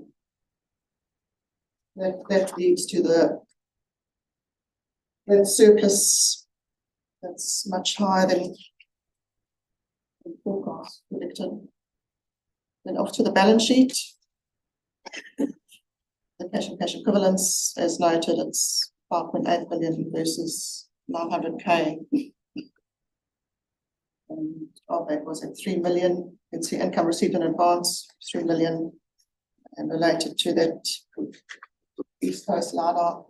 That leads to the surplus that's much higher than forecast predicted. Then off to the balance sheet. The cash and cash equivalents, as noted, it's 5.8 million versus 900k. And of that was at 3 million. You can see income received in advance, 3 million, and related to that East Coast LADAR.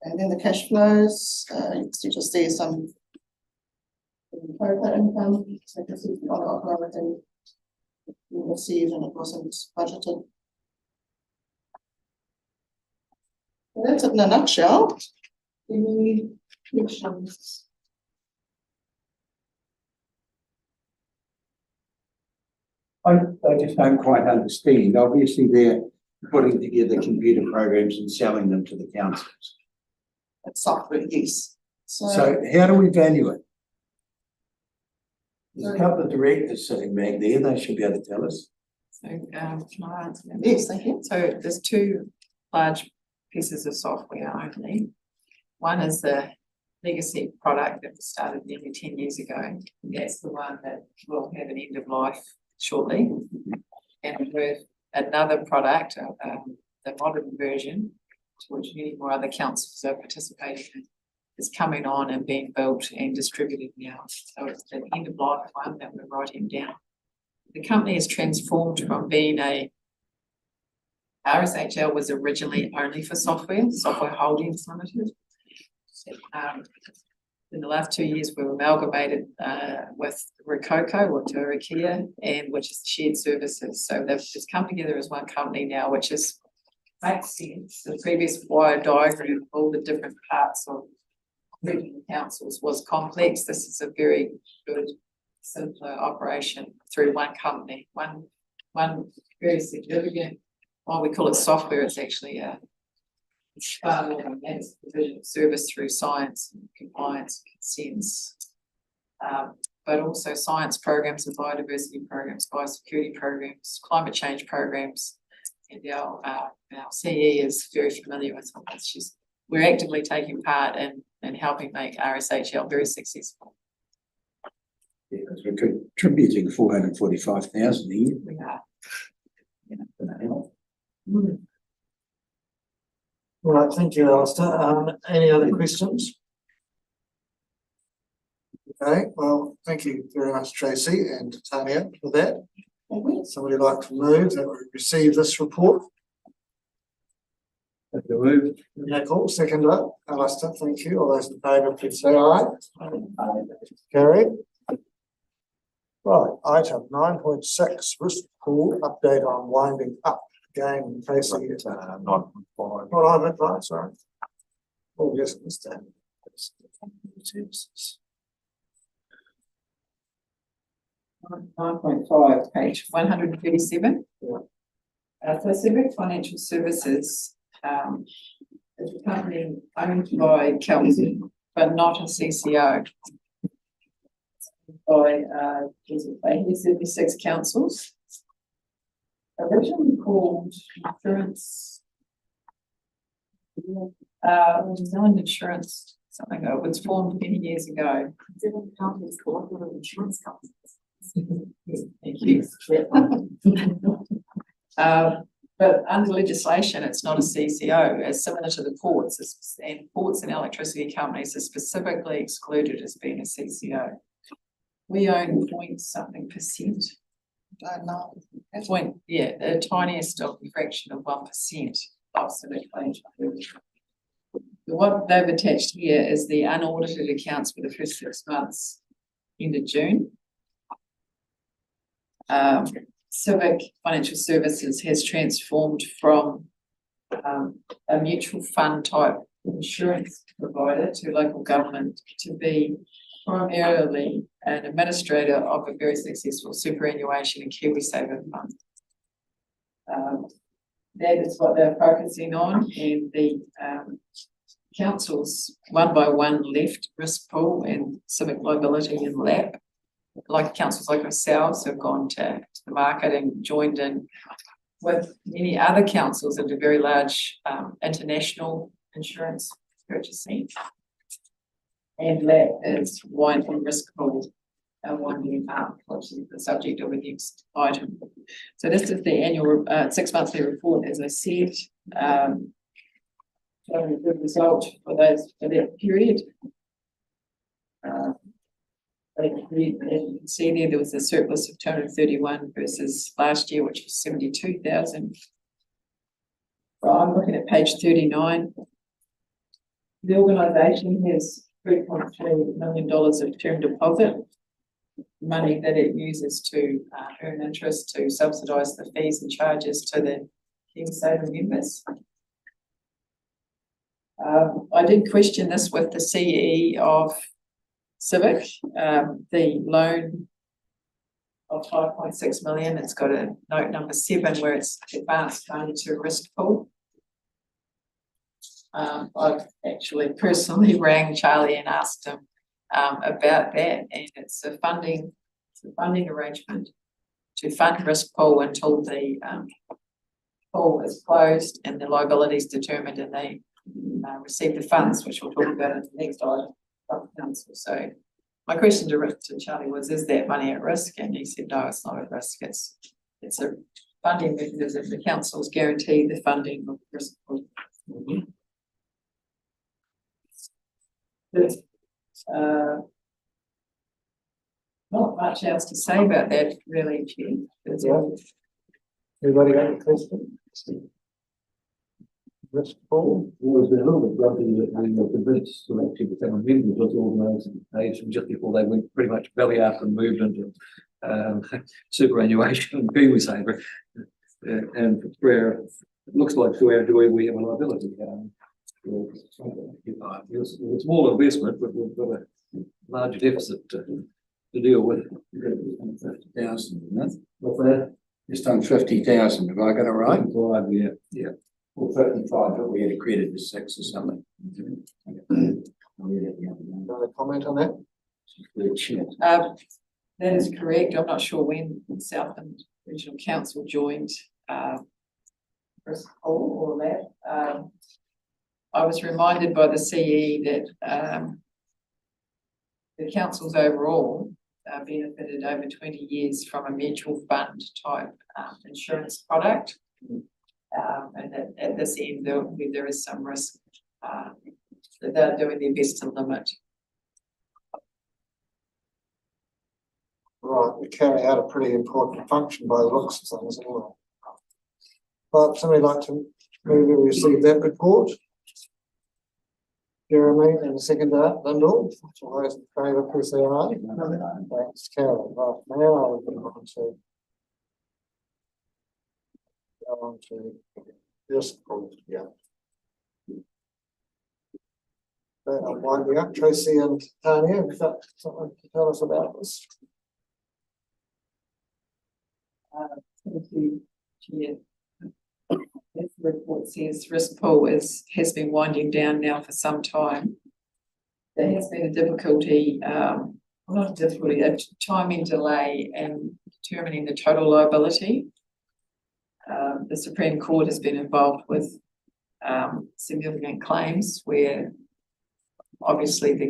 And then the cash flows, you can see just there some income, so you can see on operating we received and it wasn't budgeted. So that's it in a nutshell. Any questions? I just don't quite understand. Obviously, they're putting together computer programs and selling them to the councils. That's software, yes. So how do we value it? There's a couple of directors sitting back there. They should be able to tell us. So, can I answer that? Yes, thank you. So there's 2 large pieces of software only. One is the legacy product that was started nearly 10 years ago. That's the one that will have an end of life shortly. And with another product, the modern version, which many more other councils are participating in, is coming on and being built and distributed now. So it's the end of life one that we're writing down. The company has transformed from being RSHL was originally only for Software Holdings Limited. In the last 2 years, we've amalgamated with Rokoko or Turakia, and which is shared services. So they've just come together as one company now, which is makes sense. The previous wire diagram of all the different parts of regional councils was complex. This is a very good, simpler operation through one company, one very significant. While we call it software, it's actually it's far more than that. It's provision of service through science and compliance, consents, but also science programs and biodiversity programs, biosecurity programs, climate change programs. And our CE is very familiar with all this. We're actively taking part in helping make RSHL very successful. Yeah, because we're contributing 445,000 a year. We are. Right, thank you, Alistair. Any other questions? Okay, well, thank you very much, Tracy and Tanya, for that. Somebody like to move that we receive this report? Nicole, second up. Alistair, thank you. All those in favour, please say aye. Carried. Right, item 9.6, risk pool update on winding up game facing it. Not I'm advised, sorry. Oh, yes, understand. 9.5, page 137. So Civic Financial Services is a company owned by Kelvin, but not a CCO. By 76 councils. Originally called insurance, Zealand Insurance, something that was formed many years ago. Zealand companies cooperative insurance companies. Thank you. But under legislation, it's not a CCO, as similar to the ports, and ports and electricity companies are specifically excluded as being a CCO. We own .something%. Don't know. The tiniest of a fraction of 1% of Civic Financial. What they've attached here is the unaudited accounts for the first 6 months ended June. Civic Financial Services has transformed from a mutual fund type insurance provider to local government to be primarily an administrator of a very successful superannuation and KiwiSaver fund. That is what they're focusing on, and the councils one by one left risk pool and civic liability and LAP. Like councils like ourselves have gone to the market and joined in with many other councils into very large international insurance purchasing. And that is winding risk pool, winding up, which is the subject of the next item. So this is the annual 6 monthly report, as I said. Showing a good result for that period. As you can see there was a surplus of 231 versus last year, which was 72,000. Well, I'm looking at page 39. The organisation has $3.3 million of term deposit, money that it uses to earn interest to subsidise the fees and charges to the KiwiSaver members. I did question this with the CE of Civic, the loan of 5.6 million. It's got a note number 7 where it's advanced money to risk pool. I've actually personally rang Charlie and asked him about that, and it's a funding arrangement to fund risk pool until the pool is closed and the liability is determined, and they receive the funds, which we'll talk about in the next item. Council. So my question to Charlie was, is that money at risk? And he said, no, it's not at risk. It's a funding mechanism. The councils guarantee the funding of risk pool. There's, not much else to say about that, really, Chair. That's all. Anybody got any questions? Risk pool, Always been a little bit grumpy that we were convinced to actually become a member was organised age just before they went pretty much belly up and moved into superannuation and KiwiSaver. And where it looks like to our joy we have a liability. It's a small investment, but we've got a large deficit to deal with. 50,000, isn't it? What's that? Just on 50,000, have I got it right? Right, yeah. Or 55, but we had a credit of 6 or something. another comment on that? That is correct. I'm not sure when Southland Regional Council joined, or that. I was reminded by the CE that, the councils overall benefited over 20 years from a mutual fund type insurance product. And at this end, there is some risk that they're doing their best to limit. Right, we carry out a pretty important function by the looks of things anyway. But somebody like to move to receive that report? Jeremy and seconder, Lyndall, all those in favour, please say aye. Thanks, Carol. Right, now we're going to go on to this report, yeah. I'm winding up. Tracy and Tanya, have you got something to tell us about this? Thank you, Chair. As the report says, risk pool has been winding down now for some time. There has been a difficulty, not a difficulty, a timing delay in determining the total liability. The Supreme Court has been involved with significant claims where obviously the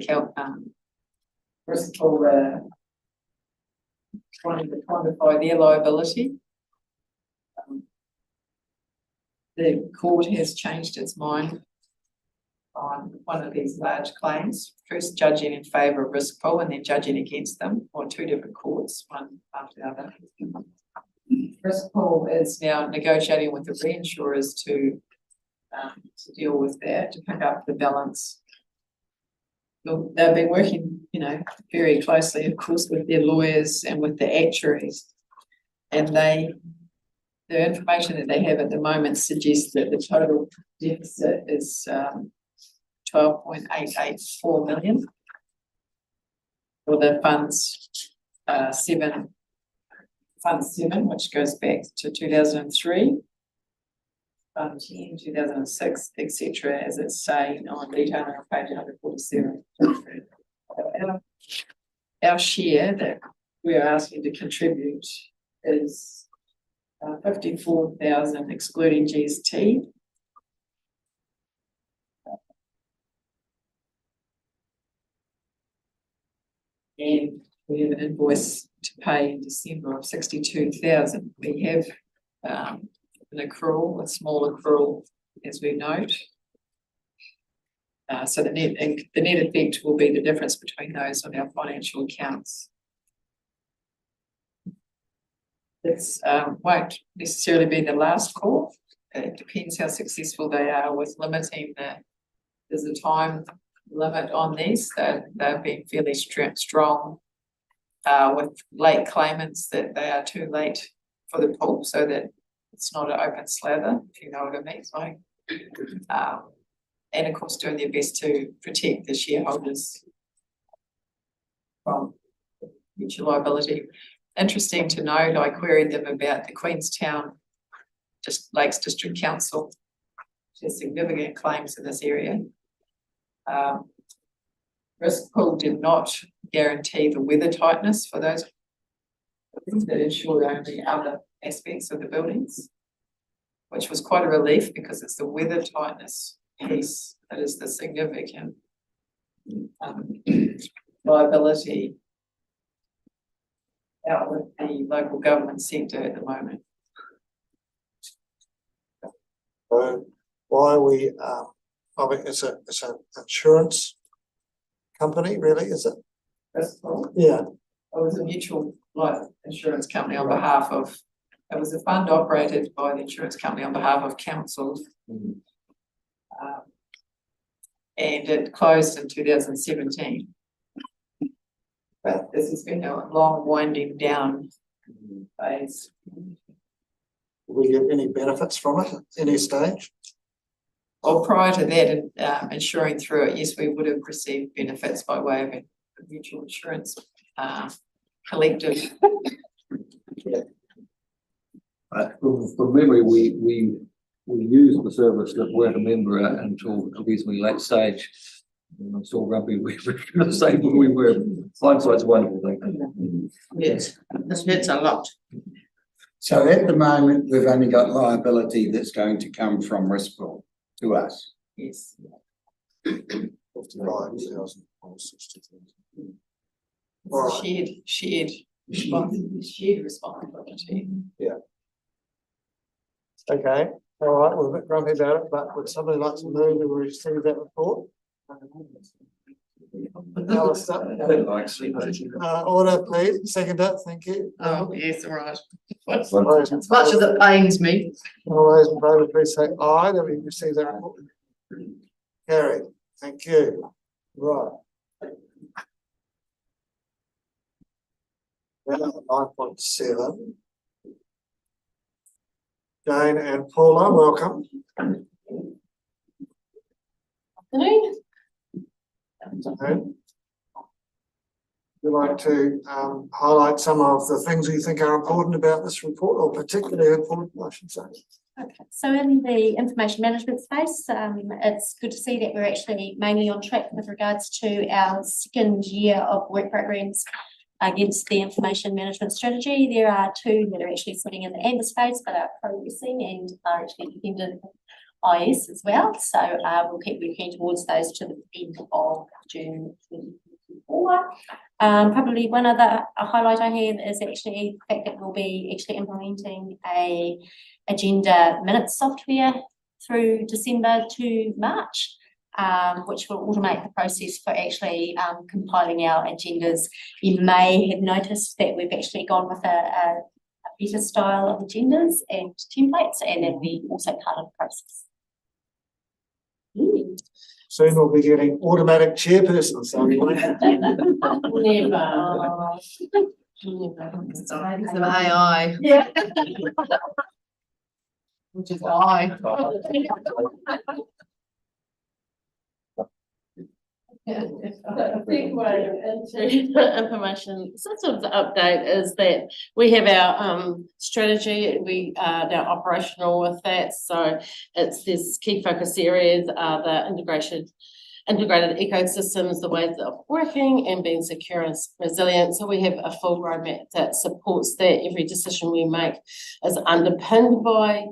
risk pool trying to quantify their liability. The court has changed its mind on one of these large claims, first judging in favour of risk pool and then judging against them, or two different courts, one after the other. Risk pool is now negotiating with the reinsurers to deal with that, to pick up the balance. Look, they've been working, very closely, of course, with their lawyers and with the actuaries, and the information that they have at the moment suggests that the total deficit is 12.884 million for the Fund 7, which goes back to 2003, Fund 10, 2006, etc., as it's saying on detail on page 147. Our share that we are asking to contribute is 54,000 excluding GST. And we have an invoice to pay in December of 62,000. We have an accrual, a small accrual, as we note. So the net effect will be the difference between those on our financial accounts. This won't necessarily be the last call. It depends how successful they are with limiting there's a time limit on these. They've been fairly strong with late claimants that they are too late for the pool, so that it's not an open slather, if you know what I mean. So, and of course doing their best to protect the shareholders from future liability. Interesting to note, I queried them about the Queenstown Lakes District Council, which has significant claims in this area. Risk pool did not guarantee the weather tightness for those that insured only other aspects of the buildings, which was quite a relief because it's the weather tightness piece that is the significant liability out with the local government sector at the moment. So why we, it's an insurance company, really, is it? First of all, Yeah, it was a mutual life insurance company on behalf of, it was a fund operated by the insurance company on behalf of councils. And it closed in 2017. But this has been a long winding down phase. do we get any benefits from it at any stage? Or prior to that, insuring through it, yes, we would have received benefits by way of a mutual insurance collective. From memory, we used the service that weren't a member until a reasonably late stage. And I'm still grumpy, we were the same when we were. Hindsight's a wonderful thing. Yes, this hurts a lot. So at the moment, we've only got liability that's going to come from Rispol to us. Yes. 55,000 or 60,000. It's shared responsibility. Okay, all right, we're a bit grumpy about it, but would somebody like to move and receive that report? Alistair, order, please, second it, thank you. Oh, yes, all right. All those in As much as favour- it pains me. all those in favour, please say aye, that we receive that report. Carried, thank you. Right. 9.7. Jane and Paula, welcome. Afternoon. Would you like to highlight some of the things you think are important about this report, or particularly important, I should say? Okay, so in the information management space, it's good to see that we're actually mainly on track with regards to our second year of work programs against the information management strategy. There are 2 that are actually sitting in the amber space, but are progressing and are actually independent IS as well. So we'll keep working towards those to the end of June 2024. Probably one other highlight I have is actually the fact that we'll be actually implementing a agenda minutes software through December to March, which will automate the process for actually compiling our agendas. You may have noticed that we've actually gone with a better style of agendas and templates, and that'll be also part of the process. Soon we'll be getting automatic chairpersons, so we won't have Never. Some AI. Yeah. Which is I. Segue into the information, so sort of the update is that we have our strategy, we are now operational with that, so it's this key focus areas are the integrated ecosystems, the ways of working and being secure and resilient. So we have a full roadmap that supports that. Every decision we make is underpinned by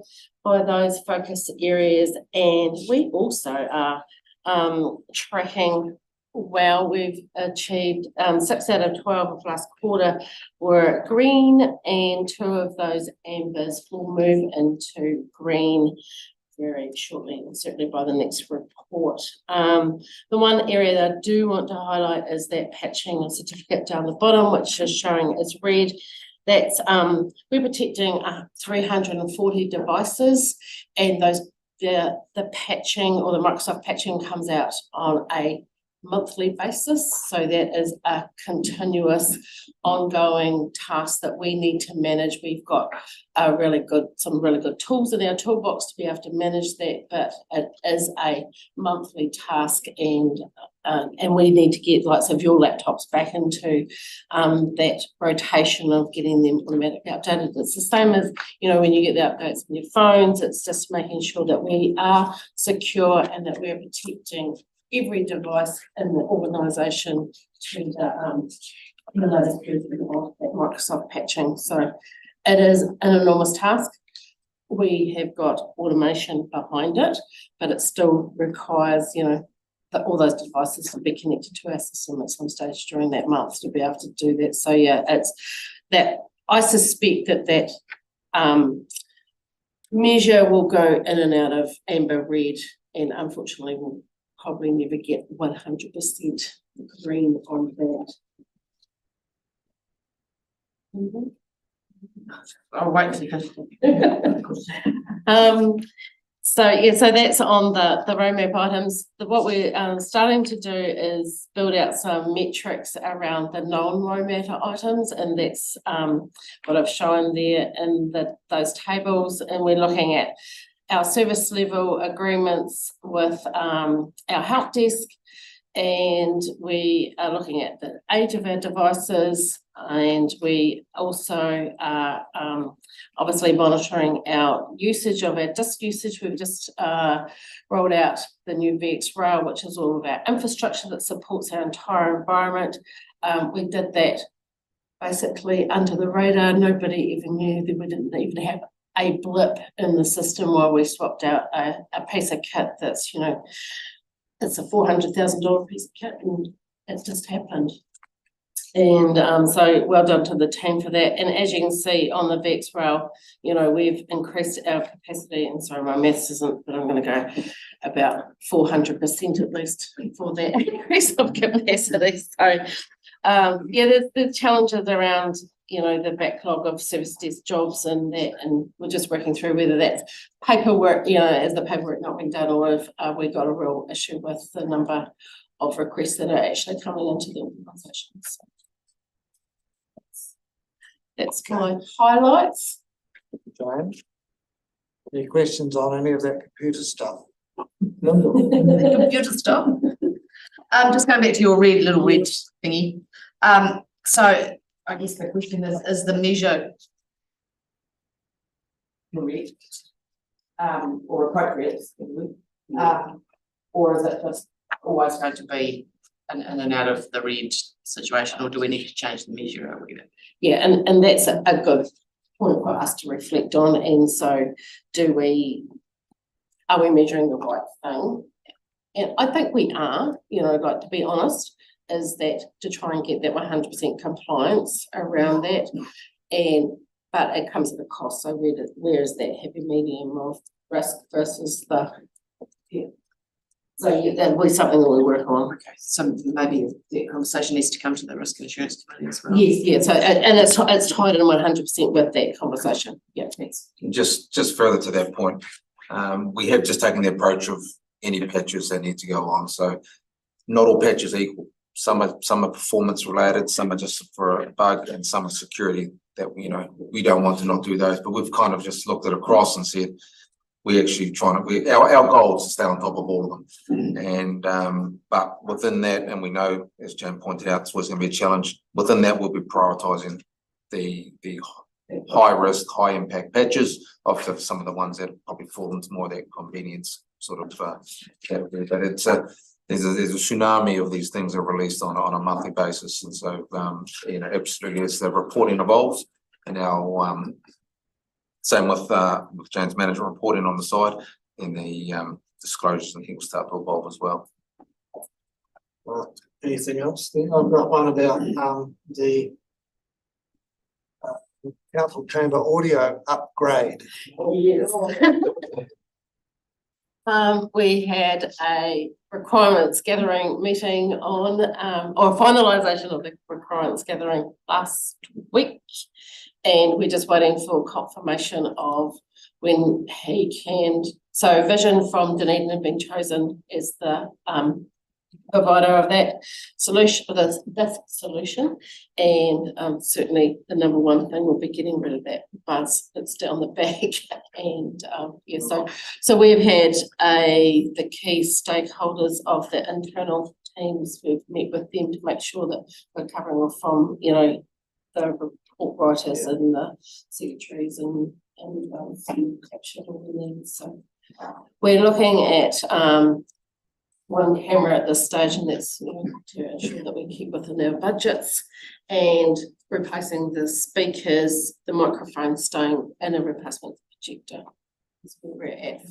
those focus areas, and we also are tracking well. We've achieved 6 out of 12 of last quarter were green, and 2 of those ambers will move into green very shortly, and certainly by the next report. The one area that I do want to highlight is that patching certificate down the bottom, which is showing as red. That's we're protecting 340 devices, and the patching, or the Microsoft patching, comes out on a monthly basis. So that is a continuous ongoing task that we need to manage. We've got some really good tools in our toolbox to be able to manage that, but it is a monthly task, and we need to get lots of your laptops back into that rotation of getting them automatically updated. It's the same as, when you get the updates on your phones, it's just making sure that we are secure and that we're protecting every device in the organisation to that Microsoft patching. So it is an enormous task. We have got automation behind it, but it still requires, all those devices to be connected to our system at some stage during that month to be able to do that. So yeah, it's that. I suspect that measure will go in and out of amber, red, and unfortunately will probably never get 100% green on that. I'll wait for you. So yeah, so that's on the roadmap items. What we're starting to do is build out some metrics around the non-roadmap items, and that's what I've shown there in those tables. And we're looking at our service level agreements with our help desk, and we are looking at the age of our devices, and we also are obviously monitoring our usage of our disk usage. We've just rolled out the new VX Rail, which is all of our infrastructure that supports our entire environment. We did that basically under the radar. Nobody even knew that we didn't even have a blip in the system while we swapped out a piece of kit that's, you know, it's a $400,000 piece of kit, and it just happened. And so well done to the team for that. And as you can see on the VX Rail, you know, we've increased our capacity, and sorry, my maths isn't, but I'm going to go about 400% at least for that increase of capacity. So yeah, there's challenges around, you know, the backlog of service desk jobs and that, and we're just working through whether that's paperwork, you know, is the paperwork not being done, or if we've got a real issue with the number of requests that are actually coming into the organisation. So that's my highlights. Joanne? Any questions on any of that computer stuff? Computer stuff. Just going back to your little red thingy. So I guess the question is the measure correct? Or appropriate, or is it just always going to be in and out of the red situation, or do we need to change the measure or whatever? Yeah, and that's a good point for us to reflect on. And so are we measuring the right thing? And I think we are, you know, like, to be honest, is that to try and get that 100% compliance around that. But it comes at a cost. So where is that happy medium of risk versus the, yeah. So yeah, that'll be something that we work on. Okay, so maybe the conversation needs to come to the risk and insurance committee as well. Yes, yeah. So and it's tied in 100% with that conversation. Yeah, thanks. Just further to that point, we have just taken the approach of any patches that need to go on. So not all patches are equal. Some are performance related, some are just for a bug, and some are security that, you know, we don't want to not do those. But we've kind of just looked at across and said, we actually our goal is to stay on top of all of them. And but within that, and we know, as Jane pointed out, this was going to be a challenge. Within that, we'll be prioritising the high risk, high impact patches of some of the ones that probably fall into more of that convenience sort of category. But it's there's a tsunami of these things that are released on a monthly basis, and so you know, absolutely, as the reporting evolves, and our same with Jane's management reporting on the side, and the disclosures, I think, will start to evolve as well. Well, anything else? Then I've got one about the council chamber audio upgrade. Yes. We had a requirements gathering meeting on, or finalisation of the requirements gathering last week. And we're just waiting for confirmation of when he can. So Vision from Dunedin have been chosen as the provider of that solution, this solution. And certainly the number one thing will be getting rid of that buzz that's down the back. And yeah, so we've had the key stakeholders of the internal teams. We've met with them to make sure that we're covering off from, you know, the report writers and the secretaries and captured all the needs. So we're looking at one camera at this stage, and that's, you know, to ensure that we keep within our budgets, and replacing the speakers, the microphone staying in a replacement projector. That's where we're at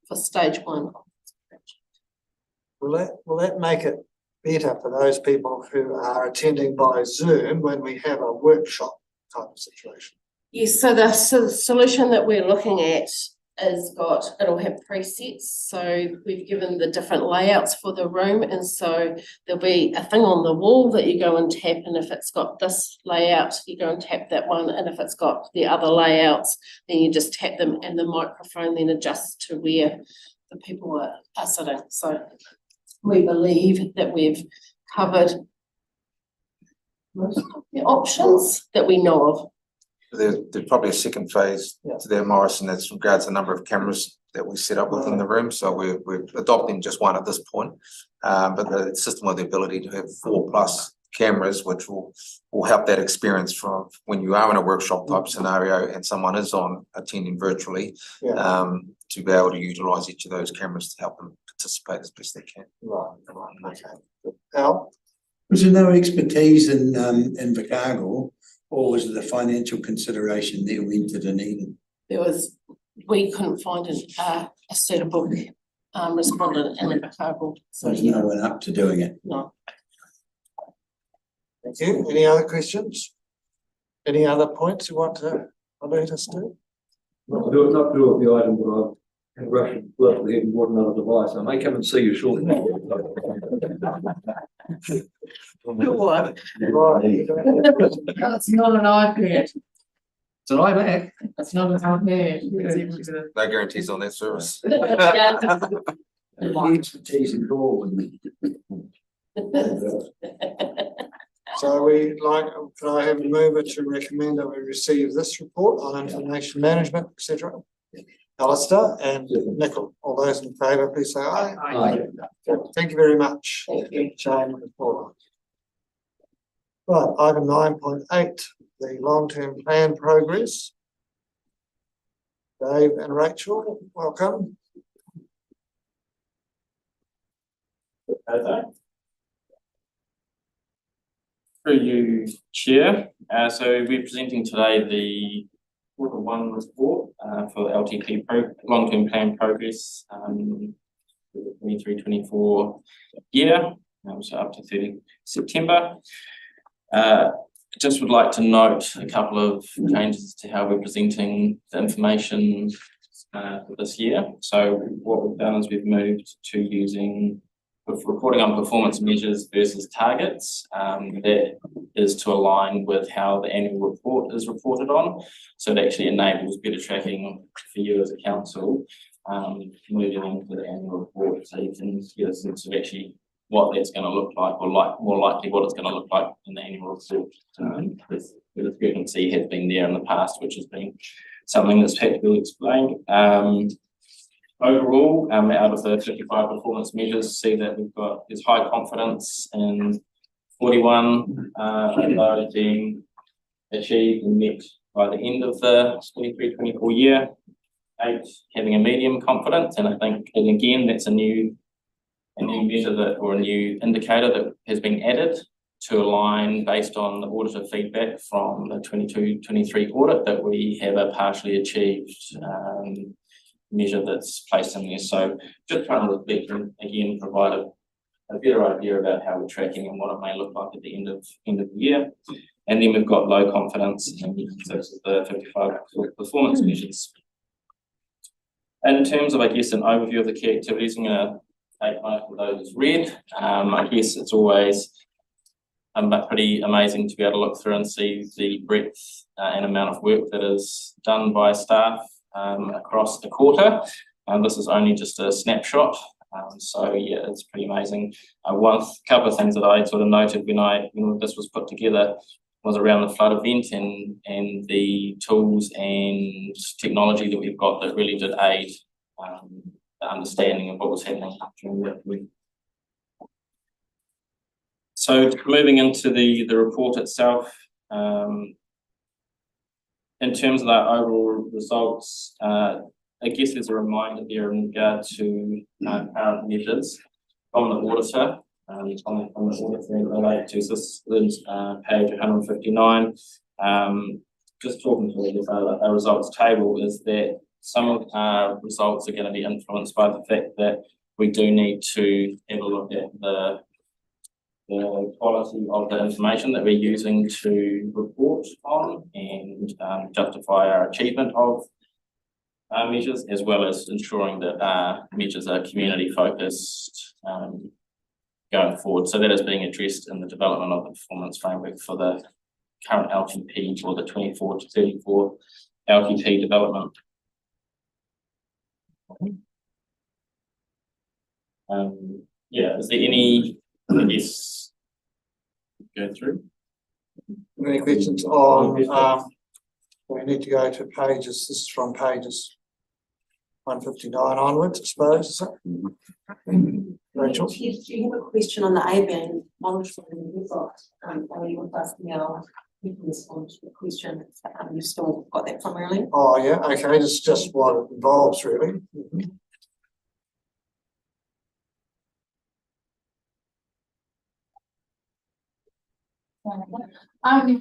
for stage one of this project. Will that make it better for those people who are attending by Zoom when we have a workshop type of situation? Yes, so the solution that we're looking at it'll have presets, so we've given the different layouts for the room, and so there'll be a thing on the wall that you go and tap, and if it's got this layout, you go and tap that one, and if it's got the other layouts, then you just tap them, and the microphone then adjusts to where the people are sitting. So we believe that we've covered most of the options that we know of. There's probably a second phase to there, Morris, and that's regards to the number of cameras that we set up within the room. So we're adopting just one at this point. But the system with the ability to have 4+ cameras, which will help that experience from when you are in a workshop type scenario and someone is attending virtually, to be able to utilize each of those cameras to help them participate as best they can. Right, okay. Al? Was there no expertise in Invercargill, or was it a financial consideration that we entered in Eden? We couldn't find a suitable respondent in Invercargill. So There's no one up to doing it. no. Thank you. Any other questions? Any other points you want to alert us to? Not to do with the item, but I've Russian blood to the head and bought another device. I may come and see you shortly. Right. That's not an iPad. It's an iMac. That's not an iPad. It's even better. No guarantees on that service. Yeah. The expertise in law with me. So can I have a mover to recommend that we receive this report on information management, etc. Alistair and Nicole, all those in favour, please say aye. Aye. Thank you very much. Thank you. Jane and Paula. Right, item 9.8, the long-term plan progress. Dave and Rachel, welcome. Through you, Chair. So we're presenting today the Q1 report for the LTP long-term plan progress for the 23-24 year, so up to 30 September. Just would like to note a couple of changes to how we're presenting the information for this year. So what we've done is we've moved to using reporting on performance measures versus targets. That is to align with how the annual report is reported on. So it actually enables better tracking for you as a council, moving into the annual report, so you can get a sense of actually what that's going to look like, or more likely what it's going to look like in the annual report. The discrepancy has been there in the past, which has been something that's had to be explained. Overall, out of the 55 performance measures, see that there's high confidence in 41 of those being achieved and met by the end of the 23-24 year. 8 having a medium confidence, and I think, and again, that's a new measure or a new indicator that has been added to align based on the auditor feedback from the 22-23 audit, that we have a partially achieved measure that's placed in there. So just trying to reflect and again provide a better idea about how we're tracking and what it may look like at the end of the year. And then we've got low confidence in the 55 performance measures. In terms of, I guess, an overview of the key activities, I'm going to take most of those as read. I guess it's always pretty amazing to be able to look through and see the breadth and amount of work that is done by staff across the quarter. This is only just a snapshot. So yeah, it's pretty amazing. One couple of things that I sort of noted when this was put together was around the flood event and the tools and technology that we've got that really did aid the understanding of what was happening during that week. So moving into the report itself, in terms of our overall results, I guess there's a reminder there in regard to current measures from the auditor. On the auditor related to this is page 159. Just talking to our results table is that some of our results are going to be influenced by the fact that we do need to have a look at the quality of the information that we're using to report on and justify our achievement of measures, as well as ensuring that measures are community focused going forward. So that is being addressed in the development of the performance framework for the current LTP or the 24 to 34 LTP development. Yeah, is there any, I guess, go through? Any questions on, we need to go to pages, this is from pages 159 onwards, I suppose, is it? Rachel? Do you have a question on the A-band monitoring? We've got, Ellie with us now, you can respond to the question, you've still got that from earlier. Oh, yeah, okay, this is just what it involves, really.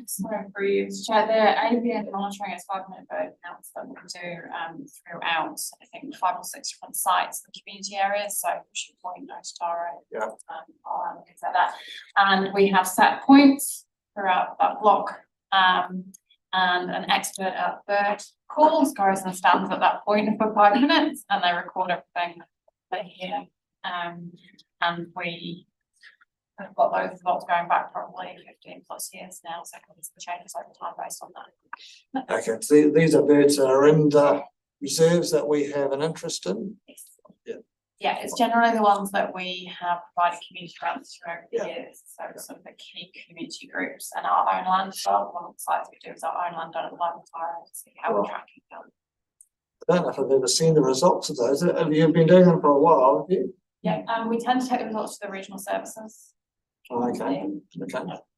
Sorry for you, Chair, the ABN monitoring is 5 minute vote counts that we do throughout, I think, 5 or 6 different sites and community areas, so Fisher Point, Notaro, Yeah. Things like that. And we have set points throughout that block, and an expert at bird calls goes and stands at that point for 5 minutes and they record everything they hear. And we have got those results going back probably 15 plus years now, so there's the changes over time based on that. Okay, so these are birds that are in the reserves that we have an interest in. Yeah, it's generally the ones that we have provided community grants through over the years. So some of the key community groups and our own land as well. One of the sites we do is our own land done at the Live Tire and see how we're tracking them. I don't know if I've ever seen the results of those. Have you been doing them for a while, have you? Yeah, we tend to take the results to the regional services. Okay,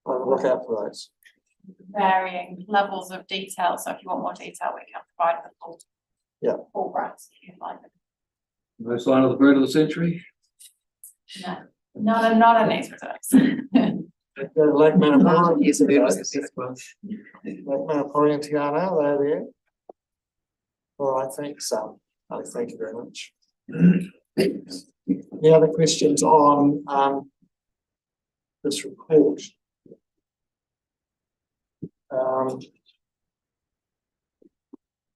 I'll look out for those. Varying levels of detail. So if you want more detail, we can provide the full grants if you'd like. No sign of the bird of the century? No, not in these reserves. Lake Manapora. Yes, it was the fifth one. Lake Manapora and Tiana, they're there. All right, thanks, Ali, thank you very much. Any other questions on this report?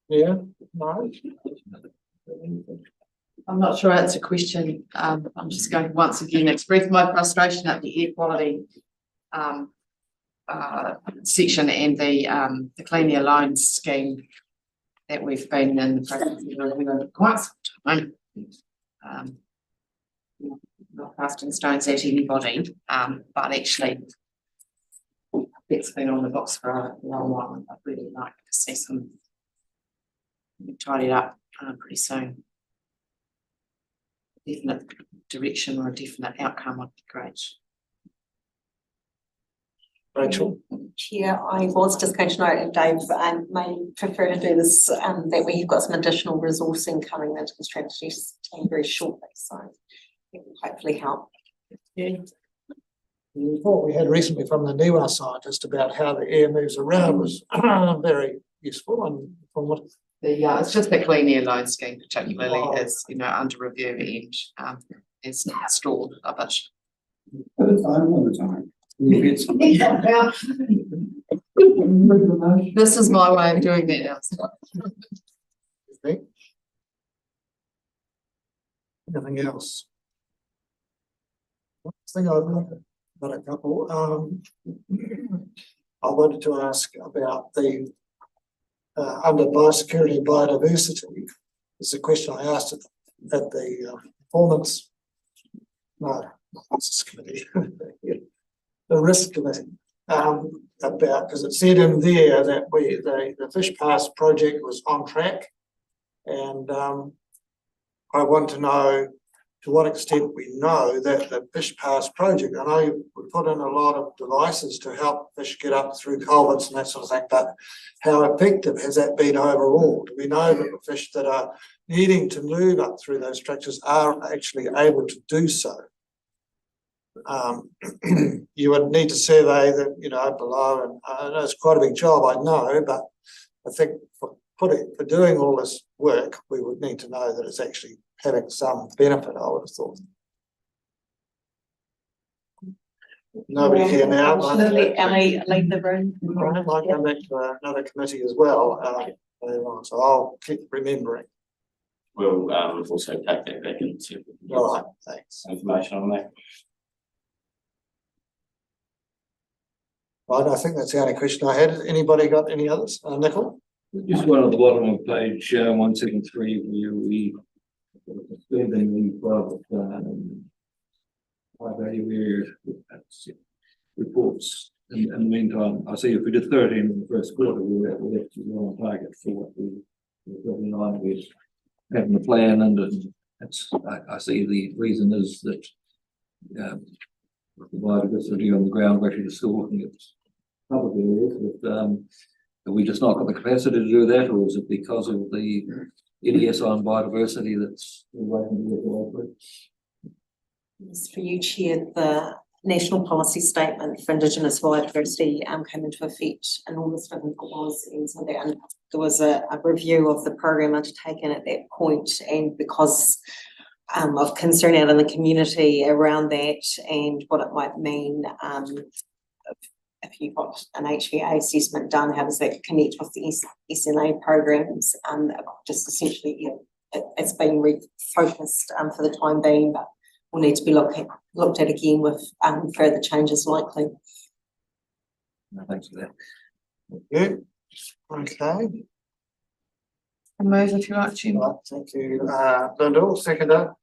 Yeah, no? I'm not sure that's a question. I'm just going to once again express my frustration at the air quality section and the Clean Air Loans scheme that we've been in the process of reviewing for quite some time. Not casting stones at anybody, but actually it's been on the books for a long while and I'd really like to see some tidied up pretty soon. Definite direction or a definite outcome would be great. Rachel? Chair, I was just going to note, and Dave may prefer to do this, that we've got some additional resourcing coming into the strategy team very shortly, so it will hopefully help. Yeah. The report we had recently from the NIWA scientist about how the air moves around was very useful, and from what It's just the Clean Air Loan scheme particularly is, under review and is stalled a bit. All the time. This is my way of doing that now. Anything else? I think I've got a couple. I wanted to ask about the under biosecurity and biodiversity. It's a question I asked at the performance. No, this committee. The risk committee. About, because it said in there that the Fish Pass project was on track, and I want to know to what extent we know that the Fish Pass project, I know we put in a lot of devices to help fish get up through culverts and that sort of thing, but how effective has that been overall? Do we know that the fish that are needing to move up through those structures are actually able to do so? You would need to survey that, below, and I know it's quite a big job, I know, but I think for doing all this work, we would need to know that it's actually having some benefit, I would have thought. Nobody here now. Ellie, leave the room. I might come back to another committee as well, so I'll keep remembering. we'll also take that back into Right, thanks. information on that. Right, I think that's the only question I had. Anybody got any others? Nicole? Just one at the bottom of page 173, where we spending the private high value areas reports. In the meantime, I see if we did 13 in the first quarter, we're actually well on target for what we were in line with having the plan, and that's, I see the reason is that the biodiversity on the ground, we're actually still looking at public areas, but have we just not got the capacity to do that, or is it because of the NES on biodiversity that's waiting to get over? Yes, for you, Chair, the National Policy Statement for Indigenous Biodiversity came into effect in August, I think it was, and so there was a review of the program undertaken at that point, and because of concern out in the community around that and what it might mean if you've got an HVA assessment done, how does that connect with the SNA programs? Just essentially, it's been refocused for the time being, but will need to be looked at again with further changes likely. No, thanks for that. Yeah. Okay. A move if you like, Chair. Right, thank you. Lyndall, seconder,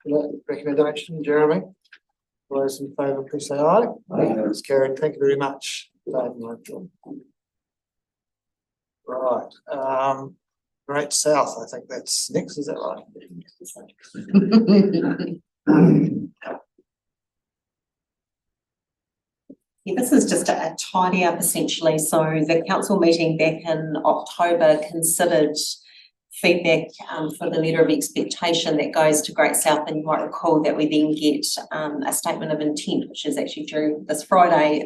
recommendation, Jeremy. All those in favour, please say aye. It's carried. Thank you very much. Right, Great South, I think that's next, is that right? Yeah, this is just a tidy up essentially. So the council meeting back in October considered feedback for the letter of expectation that goes to Great South, and you might recall that we then get a statement of intent, which is actually due this Friday,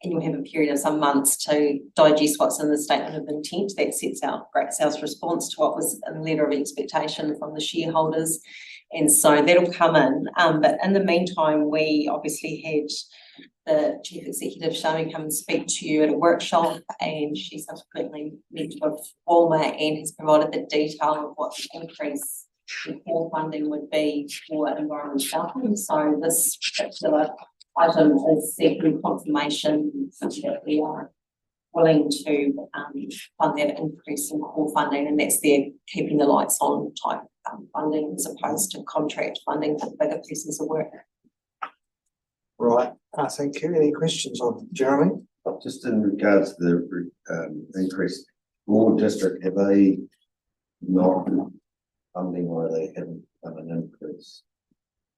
and you'll have a period of some months to digest what's in the statement of intent that sets out Great South's response to what was in the letter of expectation from the shareholders. And so that'll come in, but in the meantime, we obviously had the Chief Executive Shami come and speak to you at a workshop, and she subsequently met with Walmer and has provided the detail of what the increase in core funding would be for environment development. So this particular item is seeking confirmation that we are willing to fund that increase in core funding, and that's their keeping the lights on type funding as opposed to contract funding for bigger pieces of work. Right, thank you. Any questions on Jeremy? Just in regards to the increase, Raw District, have they not funding or they haven't done an increase?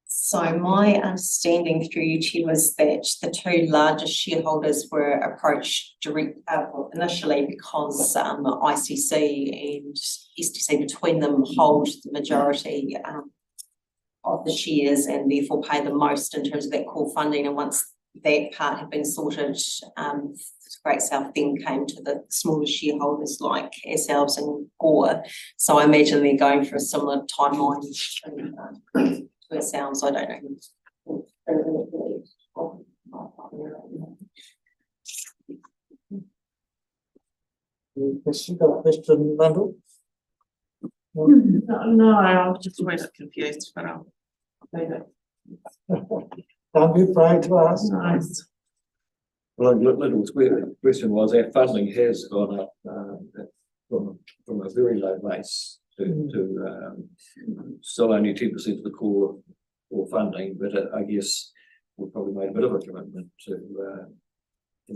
So my understanding through you, Chair, was that the two largest shareholders were approached initially because ICC and STC between them hold the majority of the shares and therefore pay the most in terms of that core funding. And once that part had been sorted, Great South then came to the smaller shareholders like ourselves and Gore. So I imagine they're going for a similar timeline to ourselves. I don't know. Any question? Got a question, Lyndall? No, I was just a bit confused, but I'll leave it. Don't be afraid to ask. Nice. Well, Lyndall's question was, our funding has gone up from a very low base to still only 10% of the core funding, but I guess we've probably made a bit of a commitment to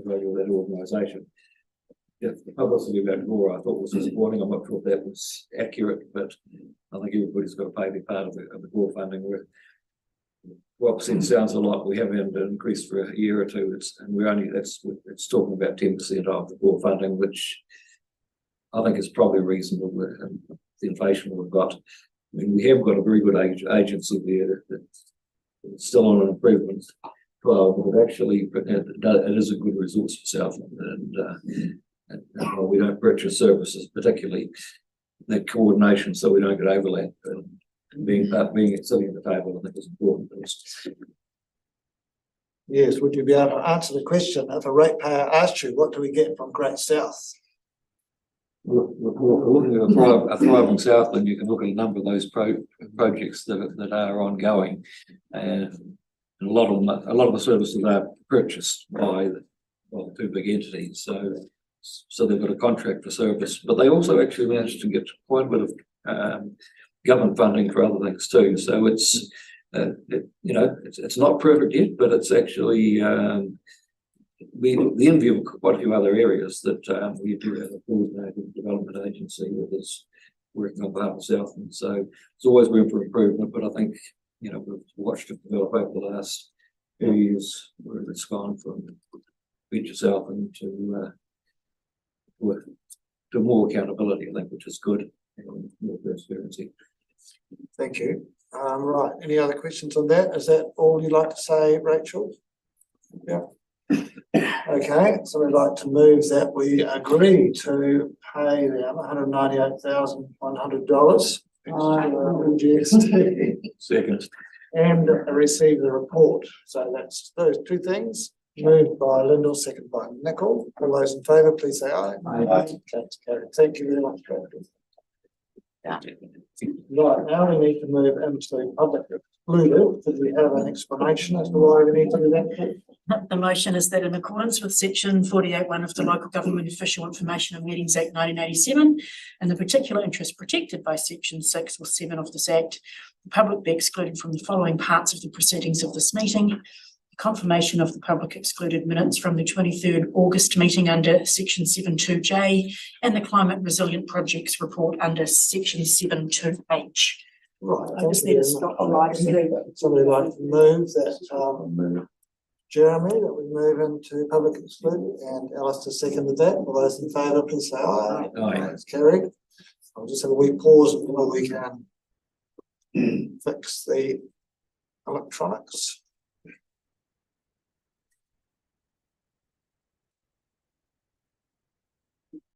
value that organisation. If the publicity about Gore I thought was disappointing, I'm not sure if that was accurate, but I think everybody's got to pay their part of the Gore funding. 12% sounds a lot. We haven't increased for a year or two. It's talking about 10% of the Gore funding, which I think is probably reasonable with the inflation we've got. I mean, we have got a very good agency there that's still on an improvement trial, but actually it is a good resource for Southland, and while we don't purchase services, particularly that coordination, so we don't get overlap, and being sitting at the table, I think is important. Yes, would you be able to answer the question if a ratepayer asked you, what do we get from Great South? we're looking at a thriving Southland. You can look at a number of those projects that are ongoing. And a lot of the services are purchased by the two big entities. So they've got a contract for service, but they also actually managed to get quite a bit of government funding for other things too. So it's it's not perfect yet, but it's actually the envy of quite a few other areas that we do have a coordinated development agency that is working on behalf of Southland. So there's always room for improvement, but I think we've watched it develop over the last few years where it's gone from Venture Southland to more accountability, I think, which is good and more transparency. Thank you. Right, any other questions on that? Is that all you'd like to say, Rachel? Yeah. Okay, so we'd like to move that we agree to pay them $198,100 GST Second. and receive the report. So that's those two things. Moved by Lyndall, second by Nicole. All those in favour, please say aye. Aye. That's carried. Thank you very much, Rachel. Right, now we need to move into public excluded. Did we have an explanation as to why we need to do that? The motion is that in accordance with section 48(1) of the Local Government Official Information and Meetings Act 1987 and the particular interest protected by section 6 or 7 of this act, the public be excluded from the following parts of the proceedings of this meeting. Confirmation of the public excluded minutes from the 23rd August meeting under section 7.2J and the climate resilient projects report under section 7.2H. Right. I just need to stop the writing. Somebody like to move that, Jeremy, that we move into public excluded, and Alistair seconded that. All those in favour, please say aye. Aye. It's carried. I'll just have a wee pause before we can fix the electronics.